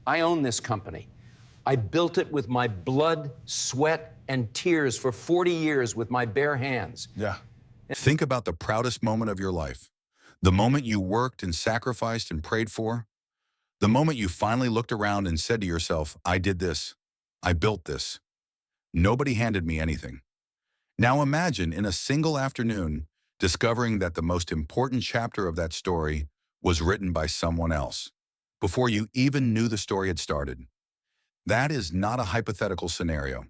I own this company. I built it with my blood, sweat, and tears for 40 years with my bare hands. Yeah. Think about the proudest moment of your life. The moment you worked and sacrificed and prayed for. The moment you finally looked around and said to yourself, I did this. I built this. Nobody handed me anything. Now imagine in a single afternoon discovering that the most important chapter of that story was written by someone else before you even knew the story had started. That is not a hypothetical scenario.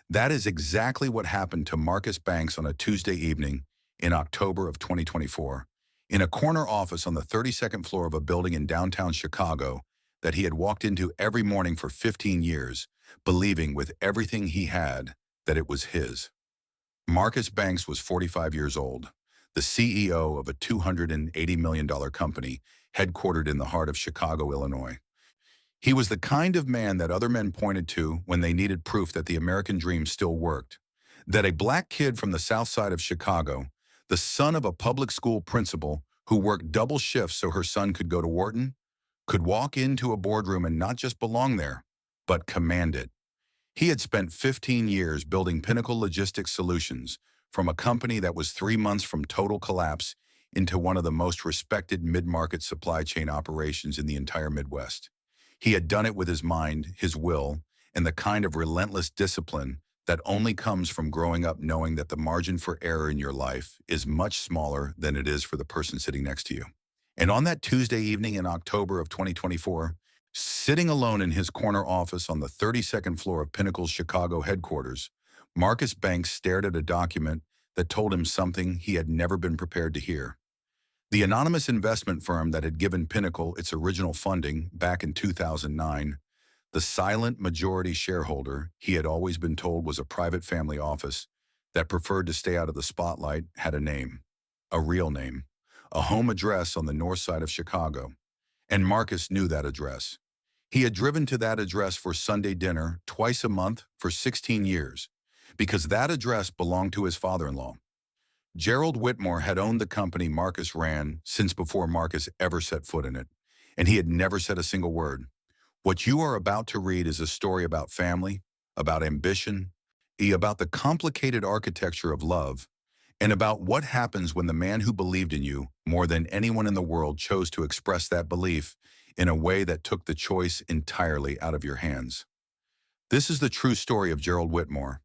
That is exactly what happened to Marcus Banks on a Tuesday evening in October of 2024, in a corner office on the 32nd floor of a building in downtown Chicago that he had walked into every morning for 15 years, believing with everything he had that it was his. Marcus Banks was 45 years old, the CEO of a $280 million company headquartered in the heart of Chicago, Illinois. He was the kind of man that other men pointed to when they needed proof that the American dream still worked, that a black kid from the south side of Chicago, the son of a public school principal who worked double shifts so her son could go to Wharton, could walk into a boardroom and not just belong there, but command it. He had spent 15 years building Pinnacle Logistics Solutions from a company that was 3 months from total collapse into one of the most respected mid-market supply chain operations in the entire Midwest. He had done it with his mind, his will, and the kind of relentless discipline that only comes from growing up knowing that the margin for error in your life is much smaller than it is for the person sitting next to you. And on that Tuesday evening in October of 2024, sitting alone in his corner office on the 32nd floor of Pinnacle's Chicago headquarters, Marcus Banks stared at a document that told him something he had never been prepared to hear. The anonymous investment firm that had given Pinnacle its original funding back in 2009, the silent majority shareholder he had always been told was a private family office that preferred to stay out of the spotlight, had a name, a real name, a home address on the north side of Chicago. And Marcus knew that address. He had driven to that address for Sunday dinner twice a month for 16 years, because that address belonged to his father-in-law. Gerald Whitmore had owned the company Marcus ran since before Marcus ever set foot in it, and he had never said a single word. What you are about to read is a story about family, about ambition, about the complicated architecture of love, and about what happens when the man who believed in you more than anyone in the world chose to express that belief in a way that took the choice entirely out of your hands. This is the true story of Gerald Whitmore,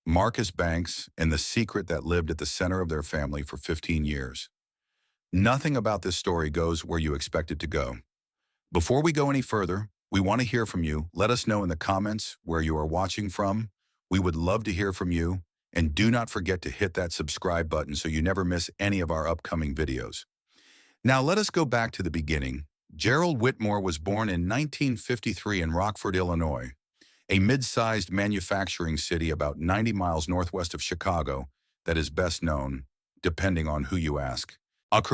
Marcus Banks, and the secret that lived at the center of their family for 15 years. Nothing about this story goes where you expect it to go. Before we go any further, we want to hear from you. Let us know in the comments where you are watching from. We would love to hear from you. And do not forget to hit that subscribe button so you never miss any of our upcoming videos. Now let us go back to the beginning. Gerald Whitmore was born in 1953 in Rockford, Illinois, a mid-sized manufacturing city about 90 miles northwest of Chicago that is best known, depending on who you ask,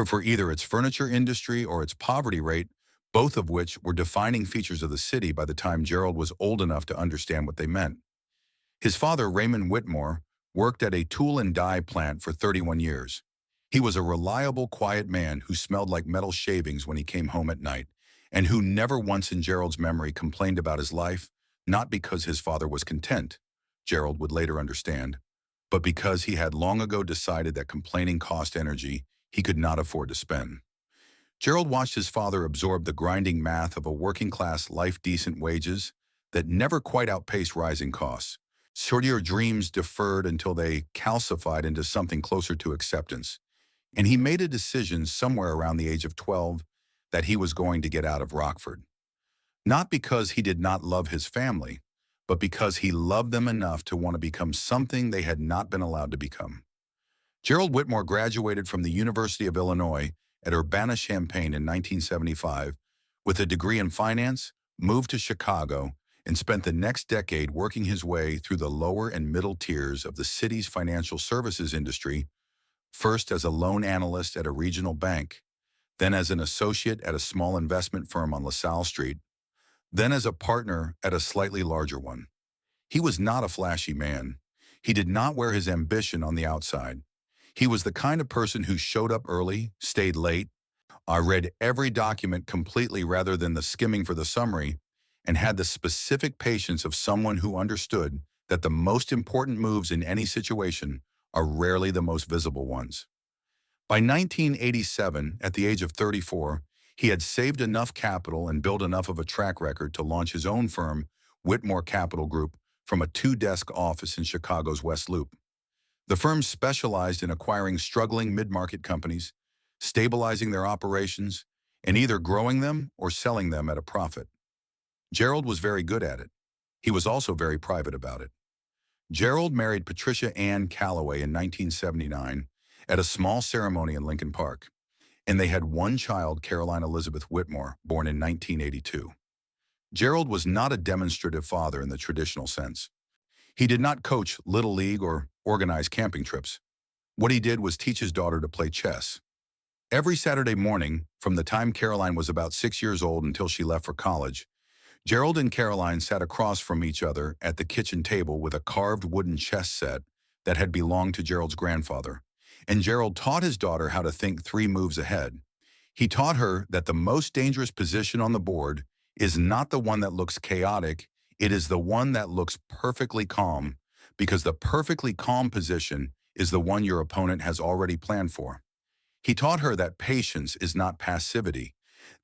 for either its furniture industry or its poverty rate, both of which were defining features of the city by the time Gerald was old enough to understand what they meant. His father, Raymond Whitmore, worked at a tool and die plant for 31 years. He was a reliable, quiet man who smelled like metal shavings when he came home at night, and who never once in Gerald's memory complained about his life, not because his father was content, Gerald would later understand, but because he had long ago decided that complaining cost energy he could not afford to spend. Gerald watched his father absorb the grinding math of a working-class life, decent wages that never quite outpaced rising costs. Your dreams deferred until they calcified into something closer to acceptance. And he made a decision somewhere around the age of 12 that he was going to get out of Rockford. Not because he did not love his family, but because he loved them enough to want to become something they had not been allowed to become. Gerald Whitmore graduated from the University of Illinois at Urbana-Champaign in 1975 with a degree in finance, moved to Chicago, and spent the next decade working his way through the lower and middle tiers of the city's financial services industry, first as a loan analyst at a regional bank, then as an associate at a small investment firm on LaSalle Street, then as a partner at a slightly larger one. He was not a flashy man. He did not wear his ambition on the outside. He was the kind of person who showed up early, stayed late, read every document completely rather than the skimming for the summary, and had the specific patience of someone who understood that the most important moves in any situation are rarely the most visible ones. By 1987, at the age of 34, he had saved enough capital and built enough of a track record to launch his own firm, Whitmore Capital Group, from a two-desk office in Chicago's West Loop. The firm specialized in acquiring struggling mid-market companies, stabilizing their operations, and either growing them or selling them at a profit. Gerald was very good at it. He was also very private about it. Gerald married Patricia Ann Calloway in 1979 at a small ceremony in Lincoln Park, and they had one child, Caroline Elizabeth Whitmore, born in 1982. Gerald was not a demonstrative father in the traditional sense. He did not coach Little League or organize camping trips. What he did was teach his daughter to play chess. Every Saturday morning, from the time Caroline was about 6 years old until she left for college, Gerald and Caroline sat across from each other at the kitchen table with a carved wooden chess set that had belonged to Gerald's grandfather, and Gerald taught his daughter how to think 3 moves ahead. He taught her that the most dangerous position on the board is not the one that looks chaotic, it is the one that looks perfectly calm, because the perfectly calm position is the one your opponent has already planned for. He taught her that patience is not passivity,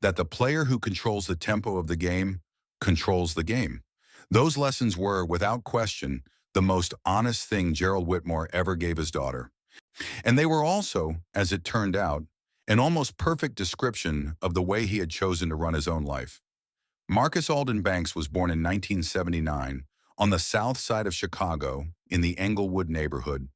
that the player who controls the tempo of the game controls the game. Those lessons were, without question, the most honest thing Gerald Whitmore ever gave his daughter. And they were also, as it turned out, an almost perfect description of the way he had chosen to run his own life. Marcus Alden Banks was born in 1979 on the south side of Chicago in the Englewood neighborhood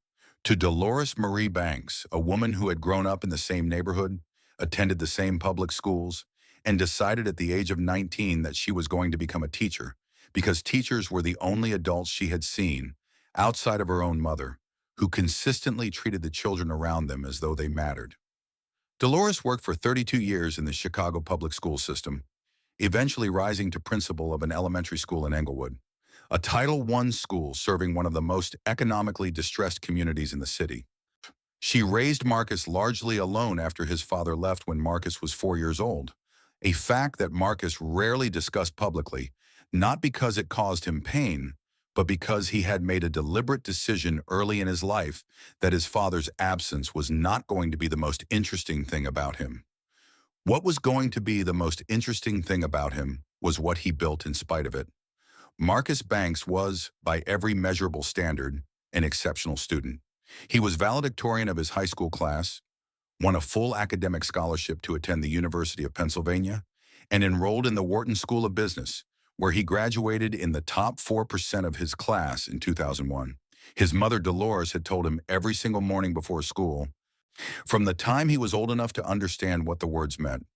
to Dolores Marie Banks, a woman who had grown up in the same neighborhood, attended the same public schools, and decided at the age of 19 that she was going to become a teacher because teachers were the only adults she had seen, outside of her own mother, who consistently treated the children around them as though they mattered. Dolores worked for 32 years in the Chicago public school system, eventually rising to principal of an elementary school in Englewood, a Title I school serving one of the most economically distressed communities in the city. She raised Marcus largely alone after his father left when Marcus was 4 years old, a fact that Marcus rarely discussed publicly, not because it caused him pain, but because he had made a deliberate decision early in his life that his father's absence was not going to be the most interesting thing about him. What was going to be the most interesting thing about him was what he built in spite of it. Marcus Banks was, by every measurable standard, an exceptional student. He was valedictorian of his high school class, won a full academic scholarship to attend the University of Pennsylvania, and enrolled in the Wharton School of Business, where he graduated in the top 4% of his class in 2001. His mother, Dolores, had told him every single morning before school, from the time he was old enough to understand what the words meant,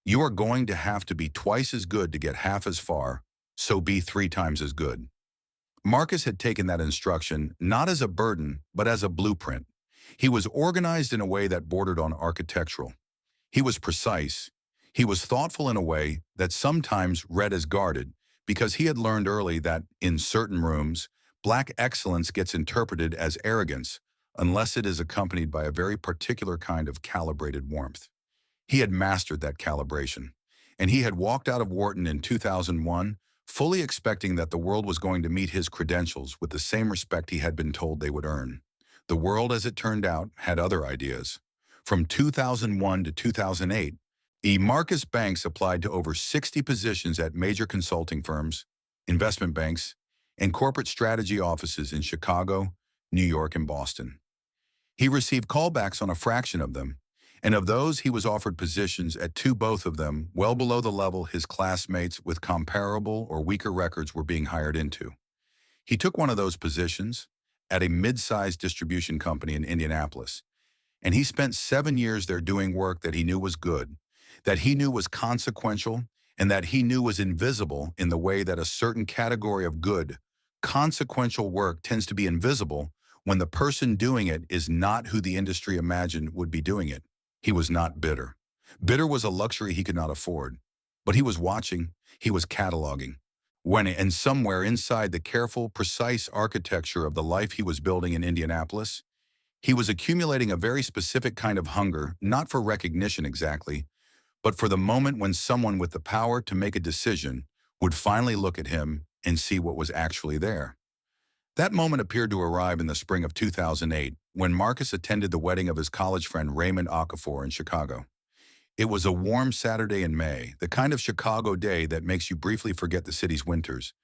"You are going to have to be twice as good to get half as far, so be 3 times as good." Marcus had taken that instruction not as a burden, but as a blueprint. He was organized in a way that bordered on architectural. He was precise. He was thoughtful in a way that sometimes read as guarded, because he had learned early that, in certain rooms, black excellence gets interpreted as arrogance, unless it is accompanied by a very particular kind of calibrated warmth. He had mastered that calibration, and he had walked out of Wharton in 2001 fully expecting that the world was going to meet his credentials with the same respect he had been told they would earn. The world, as it turned out, had other ideas. From 2001 to 2008, Marcus Banks applied to over 60 positions at major consulting firms, investment banks, and corporate strategy offices in Chicago, New York, and Boston. He received callbacks on a fraction of them, and of those he was offered positions at both of them well below the level his classmates with comparable or weaker records were being hired into. He took one of those positions at a mid-sized distribution company in Indianapolis, and he spent 7 years there doing work that he knew was good, that he knew was consequential, and that he knew was invisible in the way that a certain category of good, consequential work tends to be invisible when the person doing it is not who the industry imagined would be doing it. He was not bitter. Bitter was a luxury he could not afford. But he was watching, he was cataloging. And somewhere inside the careful, precise architecture of the life he was building in Indianapolis, he was accumulating a very specific kind of hunger, not for recognition exactly, but for the moment when someone with the power to make a decision would finally look at him and see what was actually there. That moment appeared to arrive in the spring of 2008 when Marcus attended the wedding of his college friend Raymond Okafor in Chicago. It was a warm Saturday in May, the kind of Chicago day that makes you briefly forget the city's winters,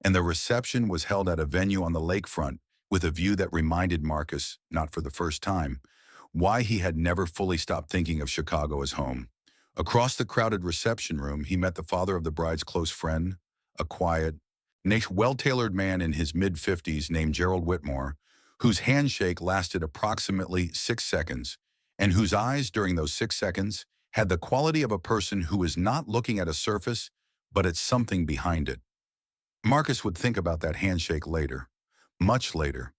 and the reception was held at a venue on the lakefront with a view that reminded Marcus, not for the first time, why he had never fully stopped thinking of Chicago as home. Across the crowded reception room, he met the father of the bride's close friend, a quiet, well-tailored man in his mid-50s named Gerald Whitmore, whose handshake lasted approximately 6 seconds, and whose eyes during those 6 seconds had the quality of a person who is not looking at a surface, but at something behind it. Marcus would think about that handshake later, much later.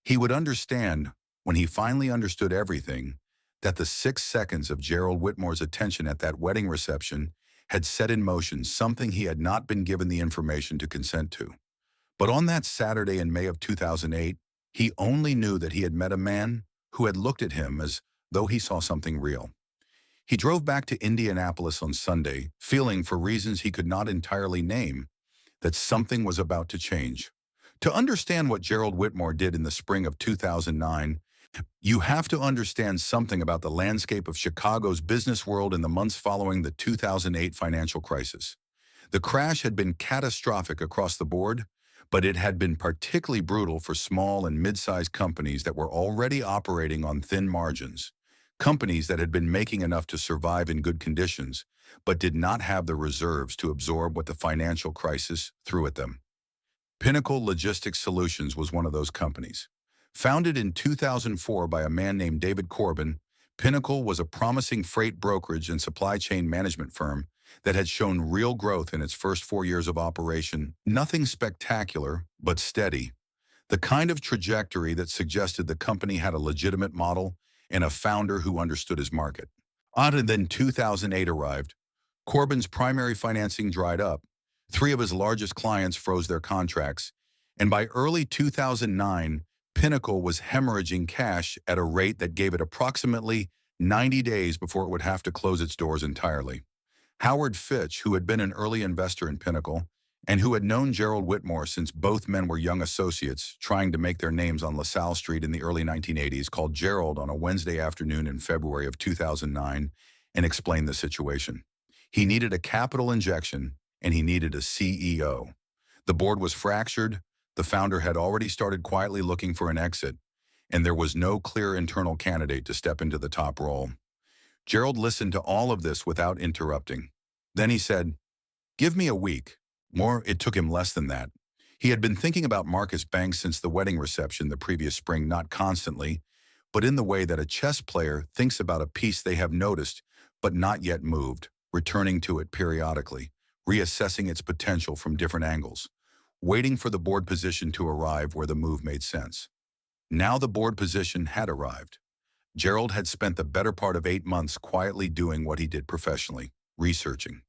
He would understand, when he finally understood everything, that the 6 seconds of Gerald Whitmore's attention at that wedding reception had set in motion something he had not been given the information to consent to. But on that Saturday in May of 2008, he only knew that he had met a man who had looked at him as though he saw something real. He drove back to Indianapolis on Sunday, feeling, for reasons he could not entirely name, that something was about to change. To understand what Gerald Whitmore did in the spring of 2009, you have to understand something about the landscape of Chicago's business world in the months following the 2008 financial crisis. The crash had been catastrophic across the board, but it had been particularly brutal for small and mid-sized companies that were already operating on thin margins. Companies that had been making enough to survive in good conditions, but did not have the reserves to absorb what the financial crisis threw at them. Pinnacle Logistics Solutions was one of those companies. Founded in 2004 by a man named David Corbin, Pinnacle was a promising freight brokerage and supply chain management firm that had shown real growth in its first 4 years of operation. Nothing spectacular, but steady. The kind of trajectory that suggested the company had a legitimate model and a founder who understood his market. And then 2008 arrived. Corbin's primary financing dried up. 3 of his largest clients froze their contracts. And by early 2009, Pinnacle was hemorrhaging cash at a rate that gave it approximately 90 days before it would have to close its doors entirely. Howard Fitch, who had been an early investor in Pinnacle, and who had known Gerald Whitmore since both men were young associates trying to make their names on LaSalle Street in the early 1980s, called Gerald on a Wednesday afternoon in February of 2009 and explained the situation. He needed a capital injection, and he needed a CEO. The board was fractured, the founder had already started quietly looking for an exit, and there was no clear internal candidate to step into the top role. Gerald listened to all of this without interrupting. Then he said, "Give me a week." More, it took him less than that. He had been thinking about Marcus Banks since the wedding reception the previous spring, not constantly, but in the way that a chess player thinks about a piece they have noticed but not yet moved, returning to it periodically, reassessing its potential from different angles, waiting for the board position to arrive where the move made sense. Now the board position had arrived. Gerald had spent the better part of 8 months quietly doing what he did professionally, researching.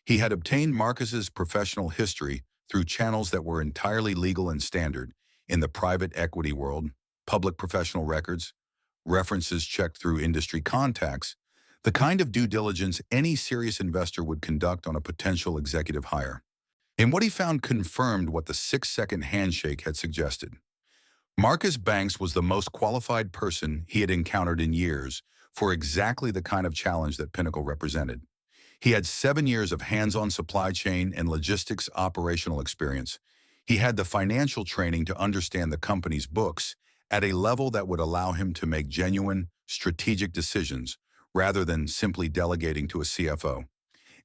He had obtained Marcus's professional history through channels that were entirely legal and standard in the private equity world, public professional records, references checked through industry contacts, the kind of due diligence any serious investor would conduct on a potential executive hire. And what he found confirmed what the 6-second handshake had suggested. Marcus Banks was the most qualified person he had encountered in years for exactly the kind of challenge that Pinnacle represented. He had 7 years of hands-on supply chain and logistics operational experience. He had the financial training to understand the company's books at a level that would allow him to make genuine, strategic decisions rather than simply delegating to a CFO.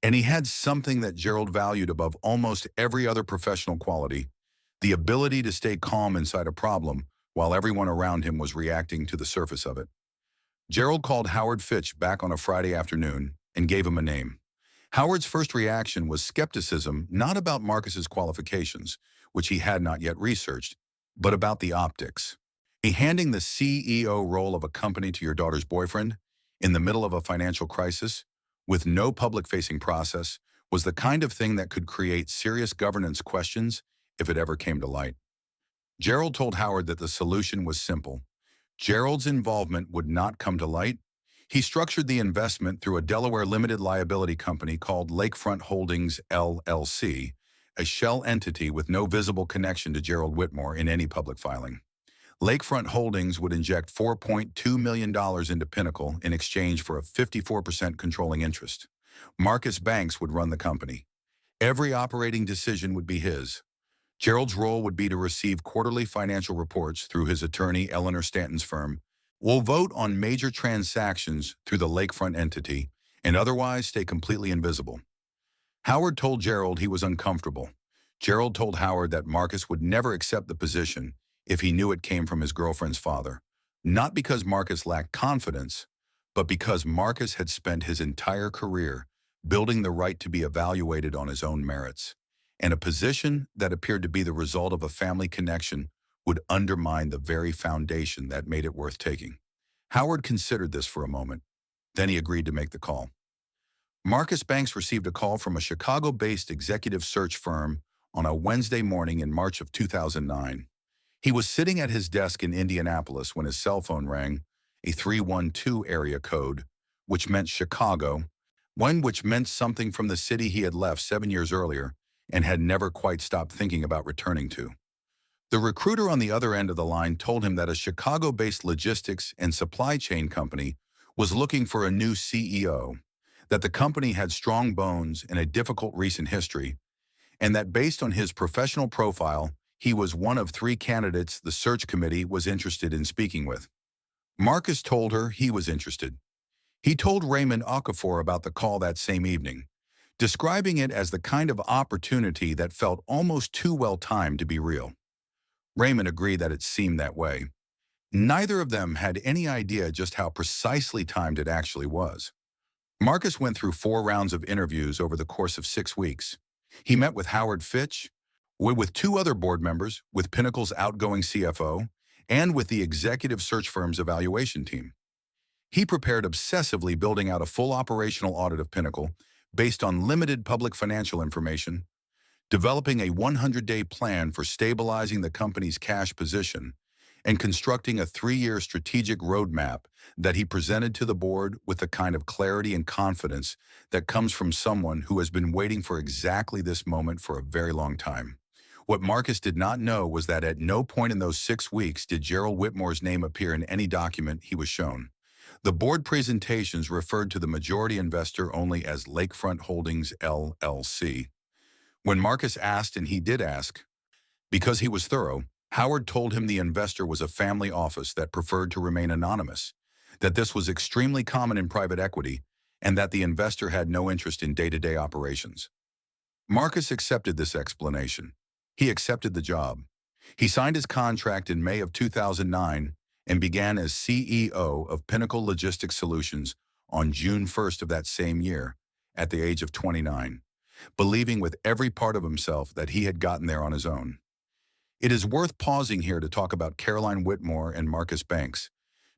And he had something that Gerald valued above almost every other professional quality: the ability to stay calm inside a problem while everyone around him was reacting to the surface of it. Gerald called Howard Fitch back on a Friday afternoon and gave him a name. Howard's first reaction was skepticism, not about Marcus's qualifications, which he had not yet researched, but about the optics. Handing the CEO role of a company to your daughter's boyfriend in the middle of a financial crisis, with no public-facing process, was the kind of thing that could create serious governance questions if it ever came to light. Gerald told Howard that the solution was simple. Gerald's involvement would not come to light. He structured the investment through a Delaware limited liability company called Lakefront Holdings, LLC, a shell entity with no visible connection to Gerald Whitmore in any public filing. Lakefront Holdings would inject $4.2 million into Pinnacle in exchange for a 54% controlling interest. Marcus Banks would run the company. Every operating decision would be his. Gerald's role would be to receive quarterly financial reports through his attorney, Eleanor Stanton's firm, will vote on major transactions through the lakefront entity, and otherwise stay completely invisible. Howard told Gerald he was uncomfortable. Gerald told Howard that Marcus would never accept the position if he knew it came from his girlfriend's father, not because Marcus lacked confidence, but because Marcus had spent his entire career building the right to be evaluated on his own merits, and a position that appeared to be the result of a family connection would undermine the very foundation that made it worth taking. Howard considered this for a moment. Then he agreed to make the call. Marcus Banks received a call from a Chicago-based executive search firm on a Wednesday morning in March of 2009. He was sitting at his desk in Indianapolis when his cell phone rang, a 312 area code, which meant Chicago, one which meant something from the city he had left 7 years earlier and had never quite stopped thinking about returning to. The recruiter on the other end of the line told him that a Chicago-based logistics and supply chain company was looking for a new CEO, that the company had strong bones and a difficult recent history, and that based on his professional profile, he was one of 3 candidates the search committee was interested in speaking with. Marcus told her he was interested. He told Raymond Okafor about the call that same evening, describing it as the kind of opportunity that felt almost too well-timed to be real. Raymond agreed that it seemed that way. Neither of them had any idea just how precisely timed it actually was. Marcus went through 4 rounds of interviews over the course of 6 weeks. He met with Howard Fitch, with 2 other board members, with Pinnacle's outgoing CFO, and with the executive search firm's evaluation team. He prepared obsessively, building out a full operational audit of Pinnacle based on limited public financial information, developing a 100-day plan for stabilizing the company's cash position, and constructing a 3-year strategic roadmap that he presented to the board with the kind of clarity and confidence that comes from someone who has been waiting for exactly this moment for a very long time. What Marcus did not know was that at no point in those 6 weeks did Gerald Whitmore's name appear in any document he was shown. The board presentations referred to the majority investor only as Lakefront Holdings, LLC. When Marcus asked, and he did ask, because he was thorough, Howard told him the investor was a family office that preferred to remain anonymous, that this was extremely common in private equity, and that the investor had no interest in day-to-day operations. Marcus accepted this explanation. He accepted the job. He signed his contract in May of 2009 and began as CEO of Pinnacle Logistics Solutions on June 1st of that same year, at the age of 29, believing with every part of himself that he had gotten there on his own. It is worth pausing here to talk about Caroline Whitmore and Marcus Banks,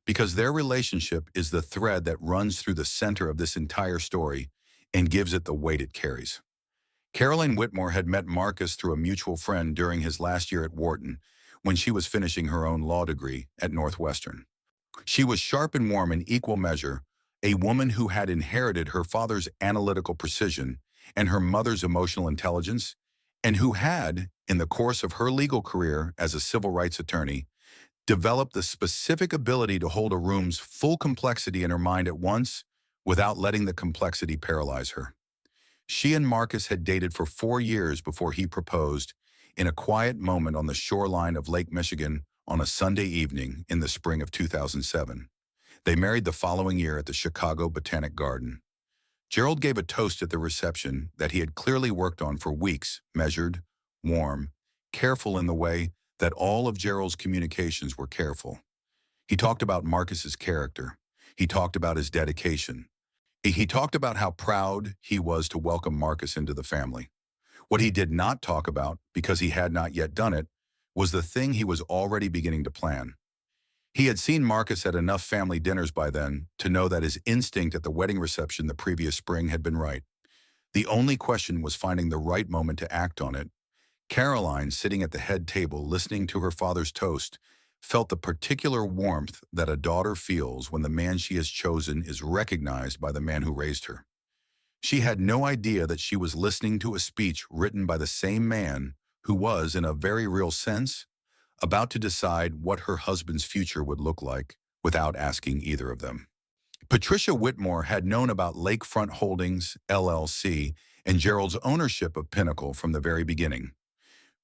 because their relationship is the thread that runs through the center of this entire story and gives it the weight it carries. Caroline Whitmore had met Marcus through a mutual friend during his last year at Wharton, when she was finishing her own law degree at Northwestern. She was sharp and warm in equal measure, a woman who had inherited her father's analytical precision and her mother's emotional intelligence, and who had, in the course of her legal career as a civil rights attorney, developed the specific ability to hold a room's full complexity in her mind at once without letting the complexity paralyze her. She and Marcus had dated for 4 years before he proposed in a quiet moment on the shoreline of Lake Michigan on a Sunday evening in the spring of 2007. They married the following year at the Chicago Botanic Garden. Gerald gave a toast at the reception that he had clearly worked on for weeks, measured, warm, careful in the way that all of Gerald's communications were careful. He talked about Marcus's character. He talked about his dedication. He talked about how proud he was to welcome Marcus into the family. What he did not talk about, because he had not yet done it, was the thing he was already beginning to plan. He had seen Marcus at enough family dinners by then to know that his instinct at the wedding reception the previous spring had been right. The only question was finding the right moment to act on it. Caroline, sitting at the head table listening to her father's toast, felt the particular warmth that a daughter feels when the man she has chosen is recognized by the man who raised her. She had no idea that she was listening to a speech written by the same man who was, in a very real sense, about to decide what her husband's future would look like without asking either of them. Patricia Whitmore had known about Lakefront Holdings, LLC, and Gerald's ownership of Pinnacle from the very beginning.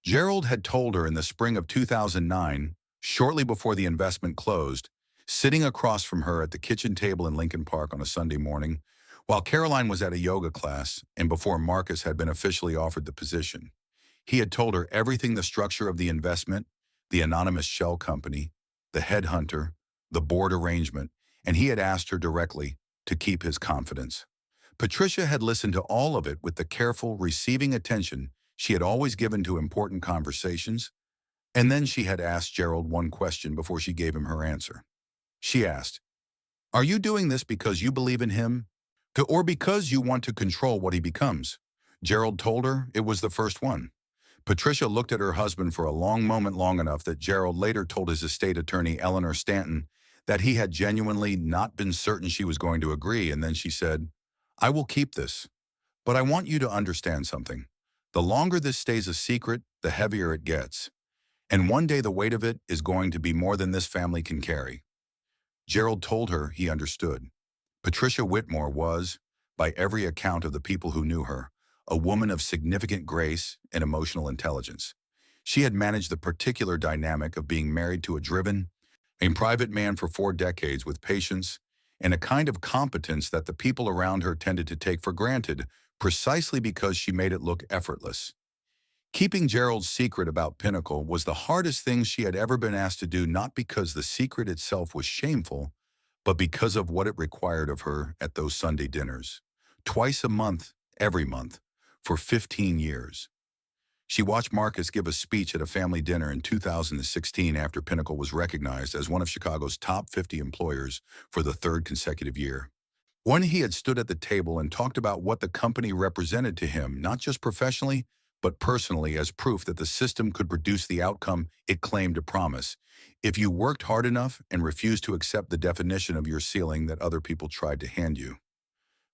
Gerald had told her in the spring of 2009, shortly before the investment closed, sitting across from her at the kitchen table in Lincoln Park on a Sunday morning, while Caroline was at a yoga class and before Marcus had been officially offered the position. He had told her everything: the structure of the investment, the anonymous shell company, the headhunter, the board arrangement, and he had asked her directly to keep his confidence. Patricia had listened to all of it with the careful, receiving attention she had always given to important conversations, and then she had asked Gerald one question before she gave him her answer. She asked, "Are you doing this because you believe in him, or because you want to control what he becomes?" Gerald told her it was the first one. Patricia looked at her husband for a long moment, long enough that Gerald later told his estate attorney, Eleanor Stanton, that he had genuinely not been certain she was going to agree, and then she said, "I will keep this, but I want you to understand something. The longer this stays a secret, the heavier it gets. And one day the weight of it is going to be more than this family can carry." Gerald told her he understood. Patricia Whitmore was, by every account of the people who knew her, a woman of significant grace and emotional intelligence. She had managed the particular dynamic of being married to a driven and private man for 4 decades with patience and a kind of competence that the people around her tended to take for granted precisely because she made it look effortless. Keeping Gerald's secret about Pinnacle was the hardest thing she had ever been asked to do, not because the secret itself was shameful, but because of what it required of her at those Sunday dinners. Twice a month, every month, for 15 years. She watched Marcus give a speech at a family dinner in 2016 after Pinnacle was recognized as one of Chicago's top 50 employers for the third consecutive year. When he had stood at the table and talked about what the company represented to him, not just professionally, but personally, as proof that the system could produce the outcome it claimed to promise, if you worked hard enough and refused to accept the definition of your ceiling that other people tried to hand you.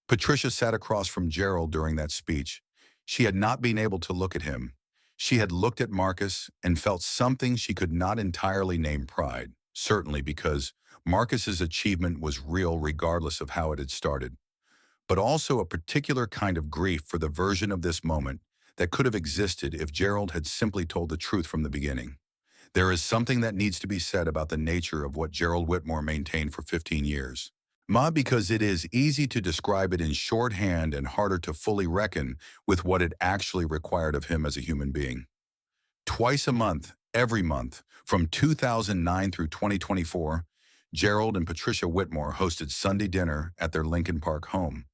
Patricia sat across from Gerald during that speech. She had not been able to look at him. She had looked at Marcus and felt something she could not entirely name: pride, certainly because Marcus's achievement was real regardless of how it had started, but also a particular kind of grief for the version of this moment that could have existed if Gerald had simply told the truth from the beginning. There is something that needs to be said about the nature of what Gerald Whitmore maintained for 15 years. Because it is easy to describe it in shorthand and harder to fully reckon with what it actually required of him as a human being. Twice a month, every month, from 2009 through 2024, Gerald and Patricia Whitmore hosted Sunday dinner at their Lincoln Park home.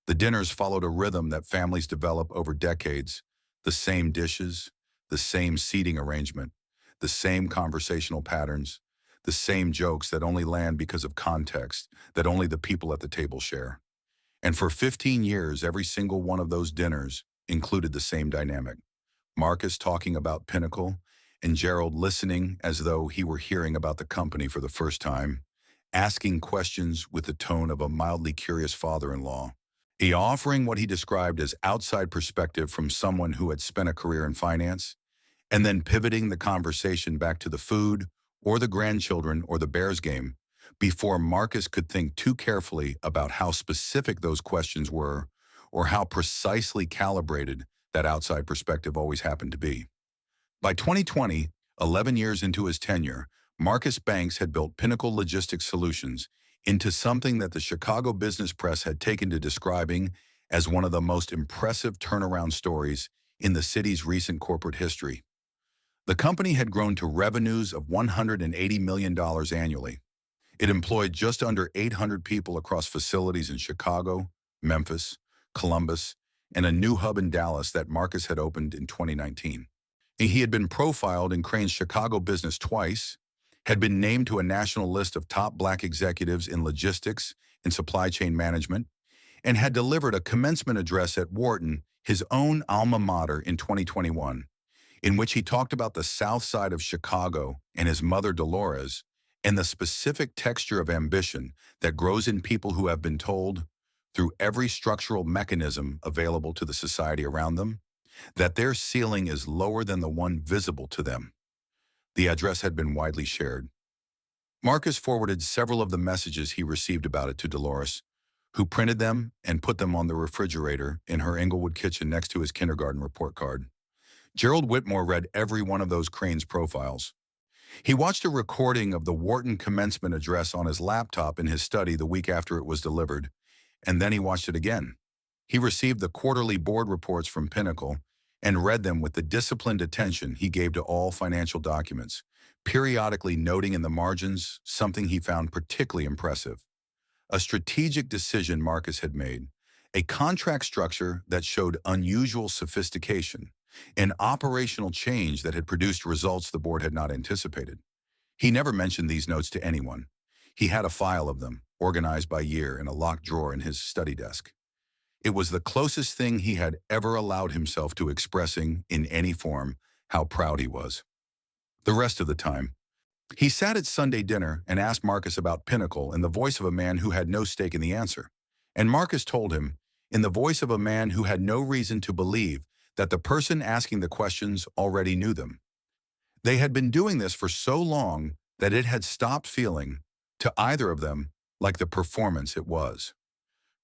The dinners followed a rhythm that families develop over decades: the same dishes, the same seating arrangement, the same conversational patterns, the same jokes that only land because of context, that only the people at the table share. And for 15 years, every single one of those dinners included the same dynamic: Marcus talking about Pinnacle, and Gerald listening as though he were hearing about the company for the first time, asking questions with the tone of a mildly curious father-in-law, he offering what he described as outside perspective from someone who had spent a career in finance, and then pivoting the conversation back to the food, or the grandchildren, or the Bears game, before Marcus could think too carefully about how specific those questions were, or how precisely calibrated that outside perspective always happened to be. By 2020, 11 years into his tenure, Marcus Banks had built Pinnacle Logistics Solutions into something that the Chicago business press had taken to describing as one of the most impressive turnaround stories in the city's recent corporate history. The company had grown to revenues of $180 million annually. It employed just under 800 people across facilities in Chicago, Memphis, Columbus, and a new hub in Dallas that Marcus had opened in 2019. He had been profiled in Crain's Chicago Business twice, had been named to a national list of top Black executives in logistics and supply chain management, and had delivered a commencement address at Wharton, his own alma mater, in 2021, in which he talked about the South Side of Chicago and his mother Dolores, and the specific texture of ambition that grows in people who have been told, through every structural mechanism available to the society around them, that their ceiling is lower than the one visible to them. The address had been widely shared. Marcus forwarded several of the messages he received about it to Dolores, who printed them and put them on the refrigerator in her Englewood kitchen next to his kindergarten report card. Gerald Whitmore read every one of those Crane's profiles. He watched a recording of the Wharton commencement address on his laptop in his study the week after it was delivered, and then he watched it again. He received the quarterly board reports from Pinnacle and read them with the disciplined attention he gave to all financial documents, periodically noting in the margins something he found particularly impressive. A strategic decision Marcus had made, a contract structure that showed unusual sophistication, an operational change that had produced results the board had not anticipated. He never mentioned these notes to anyone. He had a file of them, organized by year, in a locked drawer in his study desk. It was the closest thing he had ever allowed himself to expressing, in any form, how proud he was. The rest of the time, he sat at Sunday dinner and asked Marcus about Pinnacle in the voice of a man who had no stake in the answer. And Marcus told him, in the voice of a man who had no reason to believe that the person asking the questions already knew them. They had been doing this for so long that it had stopped feeling, to either of them, like the performance it was.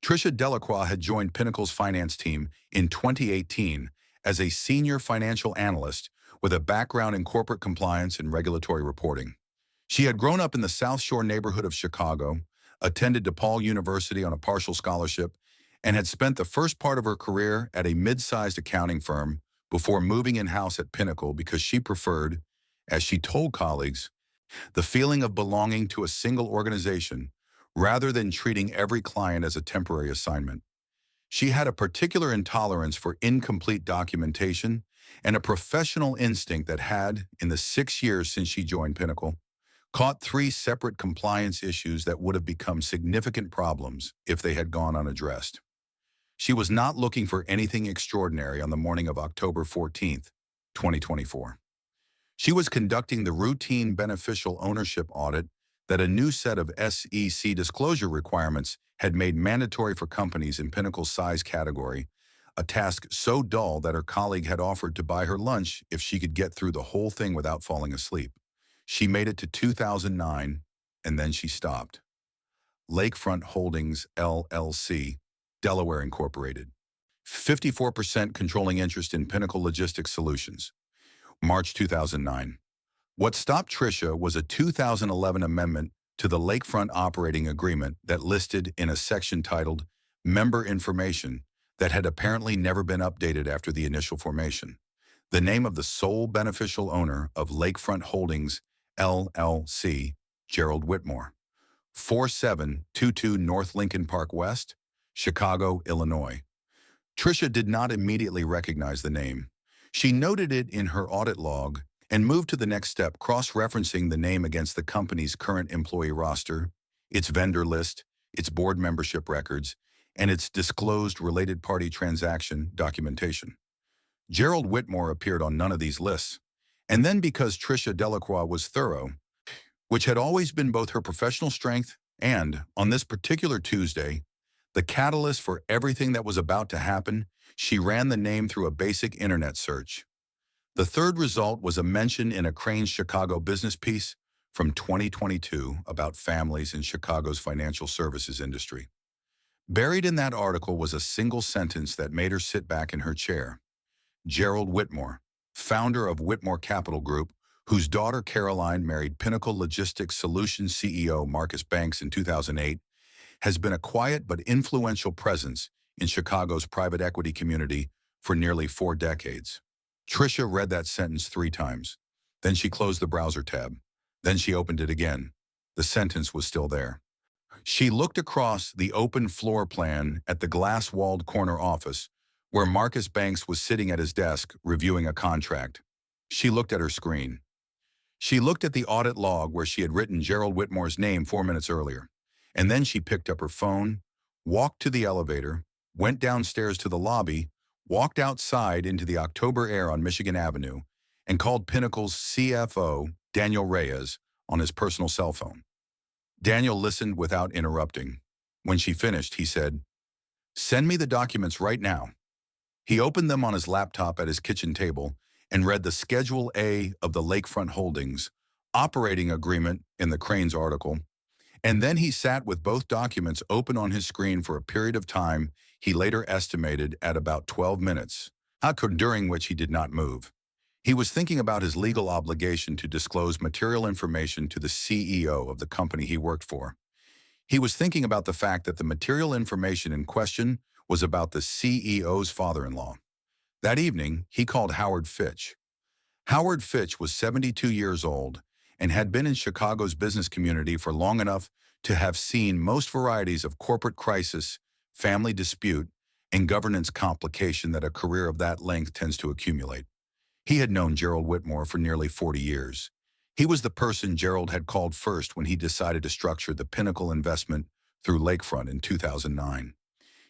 Tricia Delacroix had joined Pinnacle's finance team in 2018 as a senior financial analyst with a background in corporate compliance and regulatory reporting. She had grown up in the South Shore neighborhood of Chicago, attended DePaul University on a partial scholarship, and had spent the first part of her career at a mid-sized accounting firm before moving in-house at Pinnacle because she preferred, as she told colleagues, the feeling of belonging to a single organization rather than treating every client as a temporary assignment. She had a particular intolerance for incomplete documentation and a professional instinct that had, in the 6 years since she joined Pinnacle, caught 3 separate compliance issues that would have become significant problems if they had gone unaddressed. She was not looking for anything extraordinary on the morning of October 14th, 2024. She was conducting the routine beneficial ownership audit that a new set of SEC disclosure requirements had made mandatory for companies in Pinnacle's size category, a task so dull that her colleague had offered to buy her lunch if she could get through the whole thing without falling asleep. She made it to 2009, and then she stopped. Lakefront Holdings, LLC, Delaware Incorporated. 54% controlling interest in Pinnacle Logistics Solutions. March 2009. What stopped Tricia was a 2011 amendment to the Lakefront Operating Agreement that listed in a section titled Member Information that had apparently never been updated after the initial formation. The name of the sole beneficial owner of Lakefront Holdings, LLC, Gerald Whitmore. 4722 North Lincoln Park West, Chicago, Illinois. Tricia did not immediately recognize the name. She noted it in her audit log and moved to the next step, cross-referencing the name against the company's current employee roster, its vendor list, its board membership records, and its disclosed related party transaction documentation. Gerald Whitmore appeared on none of these lists. And then because Tricia Delacroix was thorough, which had always been both her professional strength and, on this particular Tuesday, the catalyst for everything that was about to happen, she ran the name through a basic internet search. The third result was a mention in a Crane's Chicago business piece from 2022 about families in Chicago's financial services industry. Buried in that article was a single sentence that made her sit back in her chair. Gerald Whitmore, founder of Whitmore Capital Group, whose daughter Caroline married Pinnacle Logistics Solutions CEO Marcus Banks in 2008, has been a quiet but influential presence in Chicago's private equity community for nearly 4 decades. Tricia read that sentence 3 times. Then she closed the browser tab. Then she opened it again. The sentence was still there. She looked across the open floor plan at the glass-walled corner office where Marcus Banks was sitting at his desk reviewing a contract. She looked at her screen. She looked at the audit log where she had written Gerald Whitmore's name 4 minutes earlier. And then she picked up her phone, walked to the elevator, went downstairs to the lobby, walked outside into the October air on Michigan Avenue, and called Pinnacle's CFO, Daniel Reyes, on his personal cell phone. Daniel listened without interrupting. When she finished, he said, Send me the documents right now. He opened them on his laptop at his kitchen table and read the Schedule A of the Lakefront Holdings operating agreement in the Cranes article, and then he sat with both documents open on his screen for a period of time he later estimated at about 12 minutes, during which he did not move. He was thinking about his legal obligation to disclose material information to the CEO of the company he worked for. He was thinking about the fact that the material information in question was about the CEO's father-in-law. That evening, he called Howard Fitch. Howard Fitch was 72 years old and had been in Chicago's business community for long enough to have seen most varieties of corporate crisis, family dispute, and governance complication that a career of that length tends to accumulate. He had known Gerald Whitmore for nearly 40 years. He was the person Gerald had called first when he decided to structure the Pinnacle investment through Lakefront in 2009.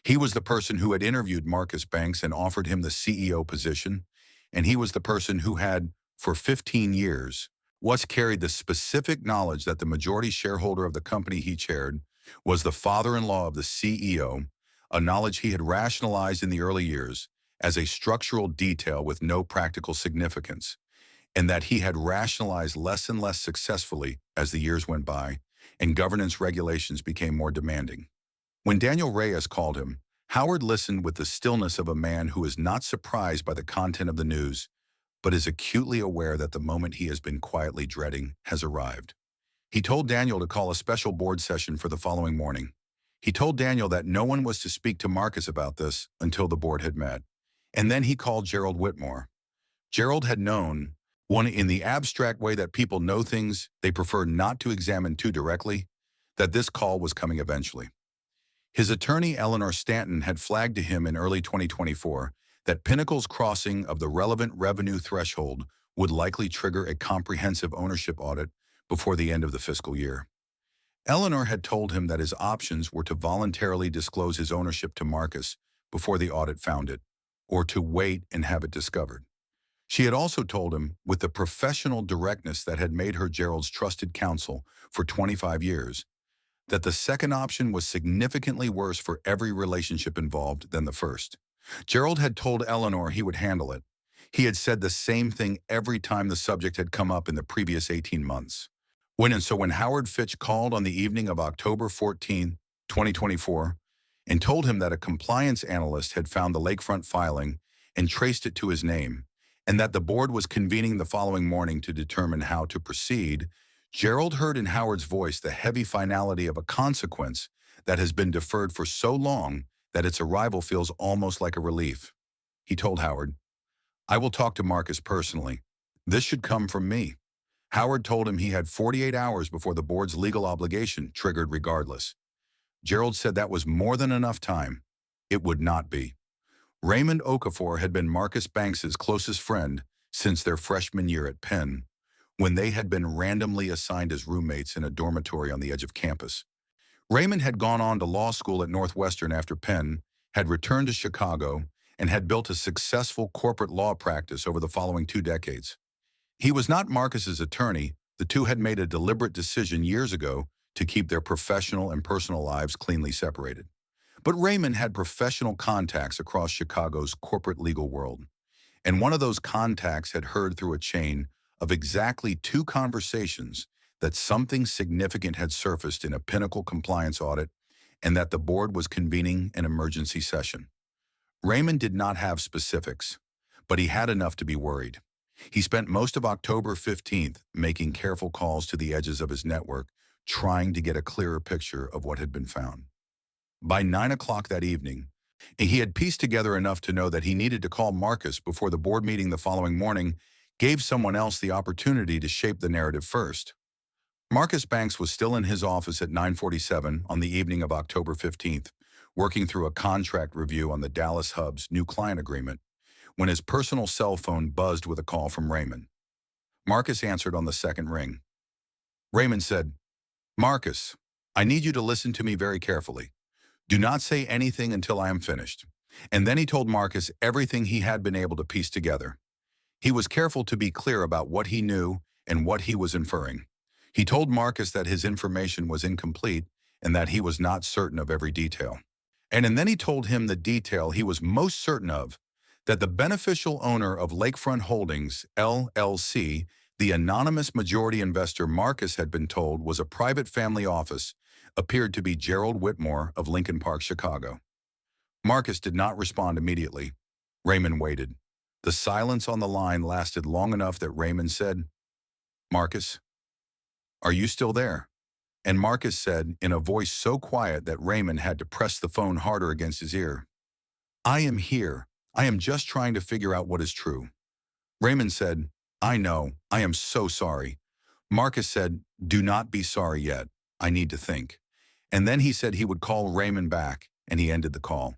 He was the person who had interviewed Marcus Banks and offered him the CEO position, and he was the person who had, for 15 years, carried the specific knowledge that the majority shareholder of the company he chaired was the father-in-law of the CEO, a knowledge he had rationalized in the early years as a structural detail with no practical significance, and that he had rationalized less and less successfully as the years went by and governance regulations became more demanding. When Daniel Reyes called him, Howard listened with the stillness of a man who is not surprised by the content of the news, but is acutely aware that the moment he has been quietly dreading has arrived. He told Daniel to call a special board session for the following morning. He told Daniel that no one was to speak to Marcus about this until the board had met. And then he called Gerald Whitmore. Gerald had known, one in the abstract way that people know things they prefer not to examine too directly, that this call was coming eventually. His attorney, Eleanor Stanton, had flagged to him in early 2024 that Pinnacle's crossing of the relevant revenue threshold would likely trigger a comprehensive ownership audit before the end of the fiscal year. Eleanor had told him that his options were to voluntarily disclose his ownership to Marcus before the audit found it, or to wait and have it discovered. She had also told him, with the professional directness that had made her Gerald's trusted counsel for 25 years, that the second option was significantly worse for every relationship involved than the first. Gerald had told Eleanor he would handle it. He had said the same thing every time the subject had come up in the previous 18 months. When Howard Fitch called on the evening of October 14, 2024, and told him that a compliance analyst had found the Lakefront filing and traced it to his name, and that the board was convening the following morning to determine how to proceed, Gerald heard in Howard's voice the heavy finality of a consequence that has been deferred for so long that its arrival feels almost like a relief. He told Howard, "I will talk to Marcus personally. This should come from me." Howard told him he had 48 hours before the board's legal obligation triggered regardless. Gerald said that was more than enough time. It would not be. Raymond Okafor had been Marcus Banks's closest friend since their freshman year at Penn, when they had been randomly assigned as roommates in a dormitory on the edge of campus. Raymond had gone on to law school at Northwestern after Penn, had returned to Chicago, and had built a successful corporate law practice over the following 2 decades. He was not Marcus's attorney. The two had made a deliberate decision years ago to keep their professional and personal lives cleanly separated. But Raymond had professional contacts across Chicago's corporate legal world, and one of those contacts had heard through a chain of exactly 2 conversations that something significant had surfaced in a Pinnacle compliance audit and that the board was convening an emergency session. Raymond did not have specifics, but he had enough to be worried. He spent most of October 15th making careful calls to the edges of his network, trying to get a clearer picture of what had been found. By 9 o'clock that evening, he had pieced together enough to know that he needed to call Marcus before the board meeting the following morning gave someone else the opportunity to shape the narrative first. Marcus Banks was still in his office at 9:47 on the evening of October 15th, working through a contract review on the Dallas Hub's new client agreement, when his personal cell phone buzzed with a call from Raymond. Marcus answered on the second ring. Raymond said, "Marcus, I need you to listen to me very carefully. Do not say anything until I am finished." And then he told Marcus everything he had been able to piece together. He was careful to be clear about what he knew and what he was inferring. He told Marcus that his information was incomplete and that he was not certain of every detail. And then he told him the detail he was most certain of, that the beneficial owner of Lakefront Holdings, LLC, the anonymous majority investor Marcus had been told was a private family office, appeared to be Gerald Whitmore of Lincoln Park, Chicago. Marcus did not respond immediately. Raymond waited. The silence on the line lasted long enough that Raymond said, "Marcus, are you still there?" And Marcus said, in a voice so quiet that Raymond had to press the phone harder against his ear, "I am here. I am just trying to figure out what is true." Raymond said, "I know. I am so sorry." Marcus said, "Do not be sorry yet. I need to think." And then he said he would call Raymond back, and he ended the call.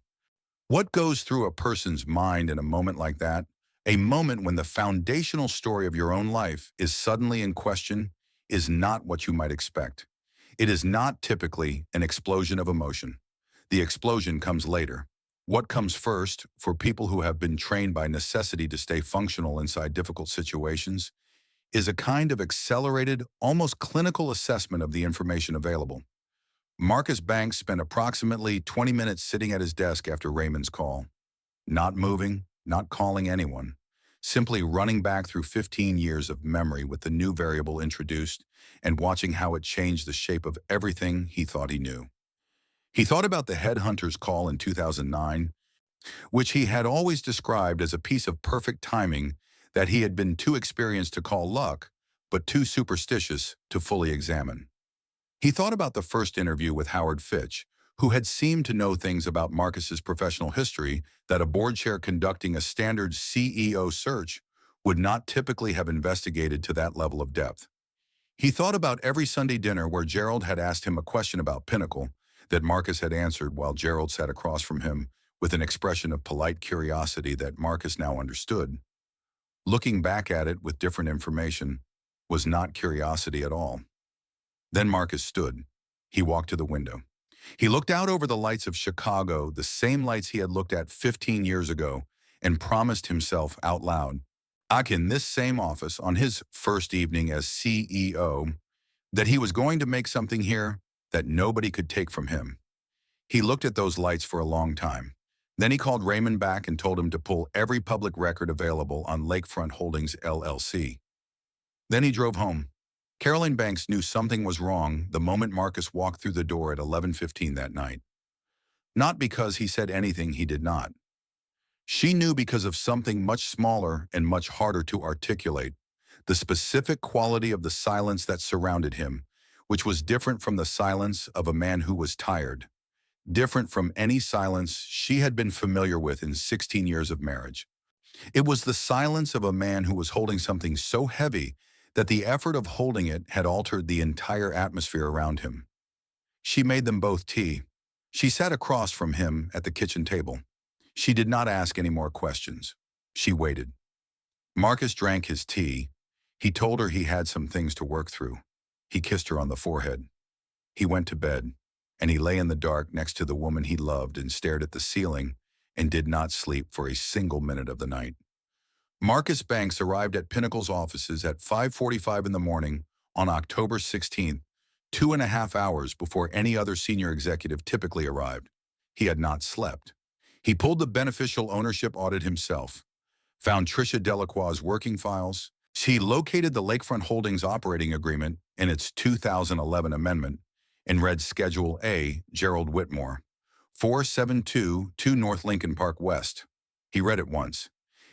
What goes through a person's mind in a moment like that? A moment when the foundational story of your own life is suddenly in question is not what you might expect. It is not typically an explosion of emotion. The explosion comes later. What comes first, for people who have been trained by necessity to stay functional inside difficult situations, is a kind of accelerated, almost clinical assessment of the information available. Marcus Banks spent approximately 20 minutes sitting at his desk after Raymond's call, not moving, not calling anyone, simply running back through 15 years of memory with the new variable introduced and watching how it changed the shape of everything he thought he knew. He thought about the headhunter's call in 2009, which he had always described as a piece of perfect timing that he had been too experienced to call luck, but too superstitious to fully examine. He thought about the first interview with Howard Fitch, who had seemed to know things about Marcus's professional history that a board chair conducting a standard CEO search would not typically have investigated to that level of depth. He thought about every Sunday dinner where Gerald had asked him a question about Pinnacle that Marcus had answered while Gerald sat across from him with an expression of polite curiosity that Marcus now understood. Looking back at it with different information was not curiosity at all. Then Marcus stood. He walked to the window. He looked out over the lights of Chicago, the same lights he had looked at 15 years ago, and promised himself out loud, back in this same office on his first evening as CEO, that he was going to make something here that nobody could take from him. He looked at those lights for a long time. Then he called Raymond back and told him to pull every public record available on Lakefront Holdings, LLC. Then he drove home. Caroline Banks knew something was wrong the moment Marcus walked through the door at 11:15 that night. Not because he said anything he did not. She knew because of something much smaller and much harder to articulate, the specific quality of the silence that surrounded him, which was different from the silence of a man who was tired, different from any silence she had been familiar with in 16 years of marriage. It was the silence of a man who was holding something so heavy that the effort of holding it had altered the entire atmosphere around him. She made them both tea. She sat across from him at the kitchen table. She did not ask any more questions. She waited. Marcus drank his tea. He told her he had some things to work through. He kissed her on the forehead. He went to bed, and he lay in the dark next to the woman he loved and stared at the ceiling and did not sleep for a single minute of the night. Marcus Banks arrived at Pinnacle's offices at 5:45 in the morning on October 16th, 2.5 hours before any other senior executive typically arrived. He had not slept. He pulled the beneficial ownership audit himself, found Tricia Delacroix's working files. She located the Lakefront Holdings operating agreement in its 2011 amendment and read Schedule A, Gerald Whitmore, 4722 North Lincoln Park West. He read it once.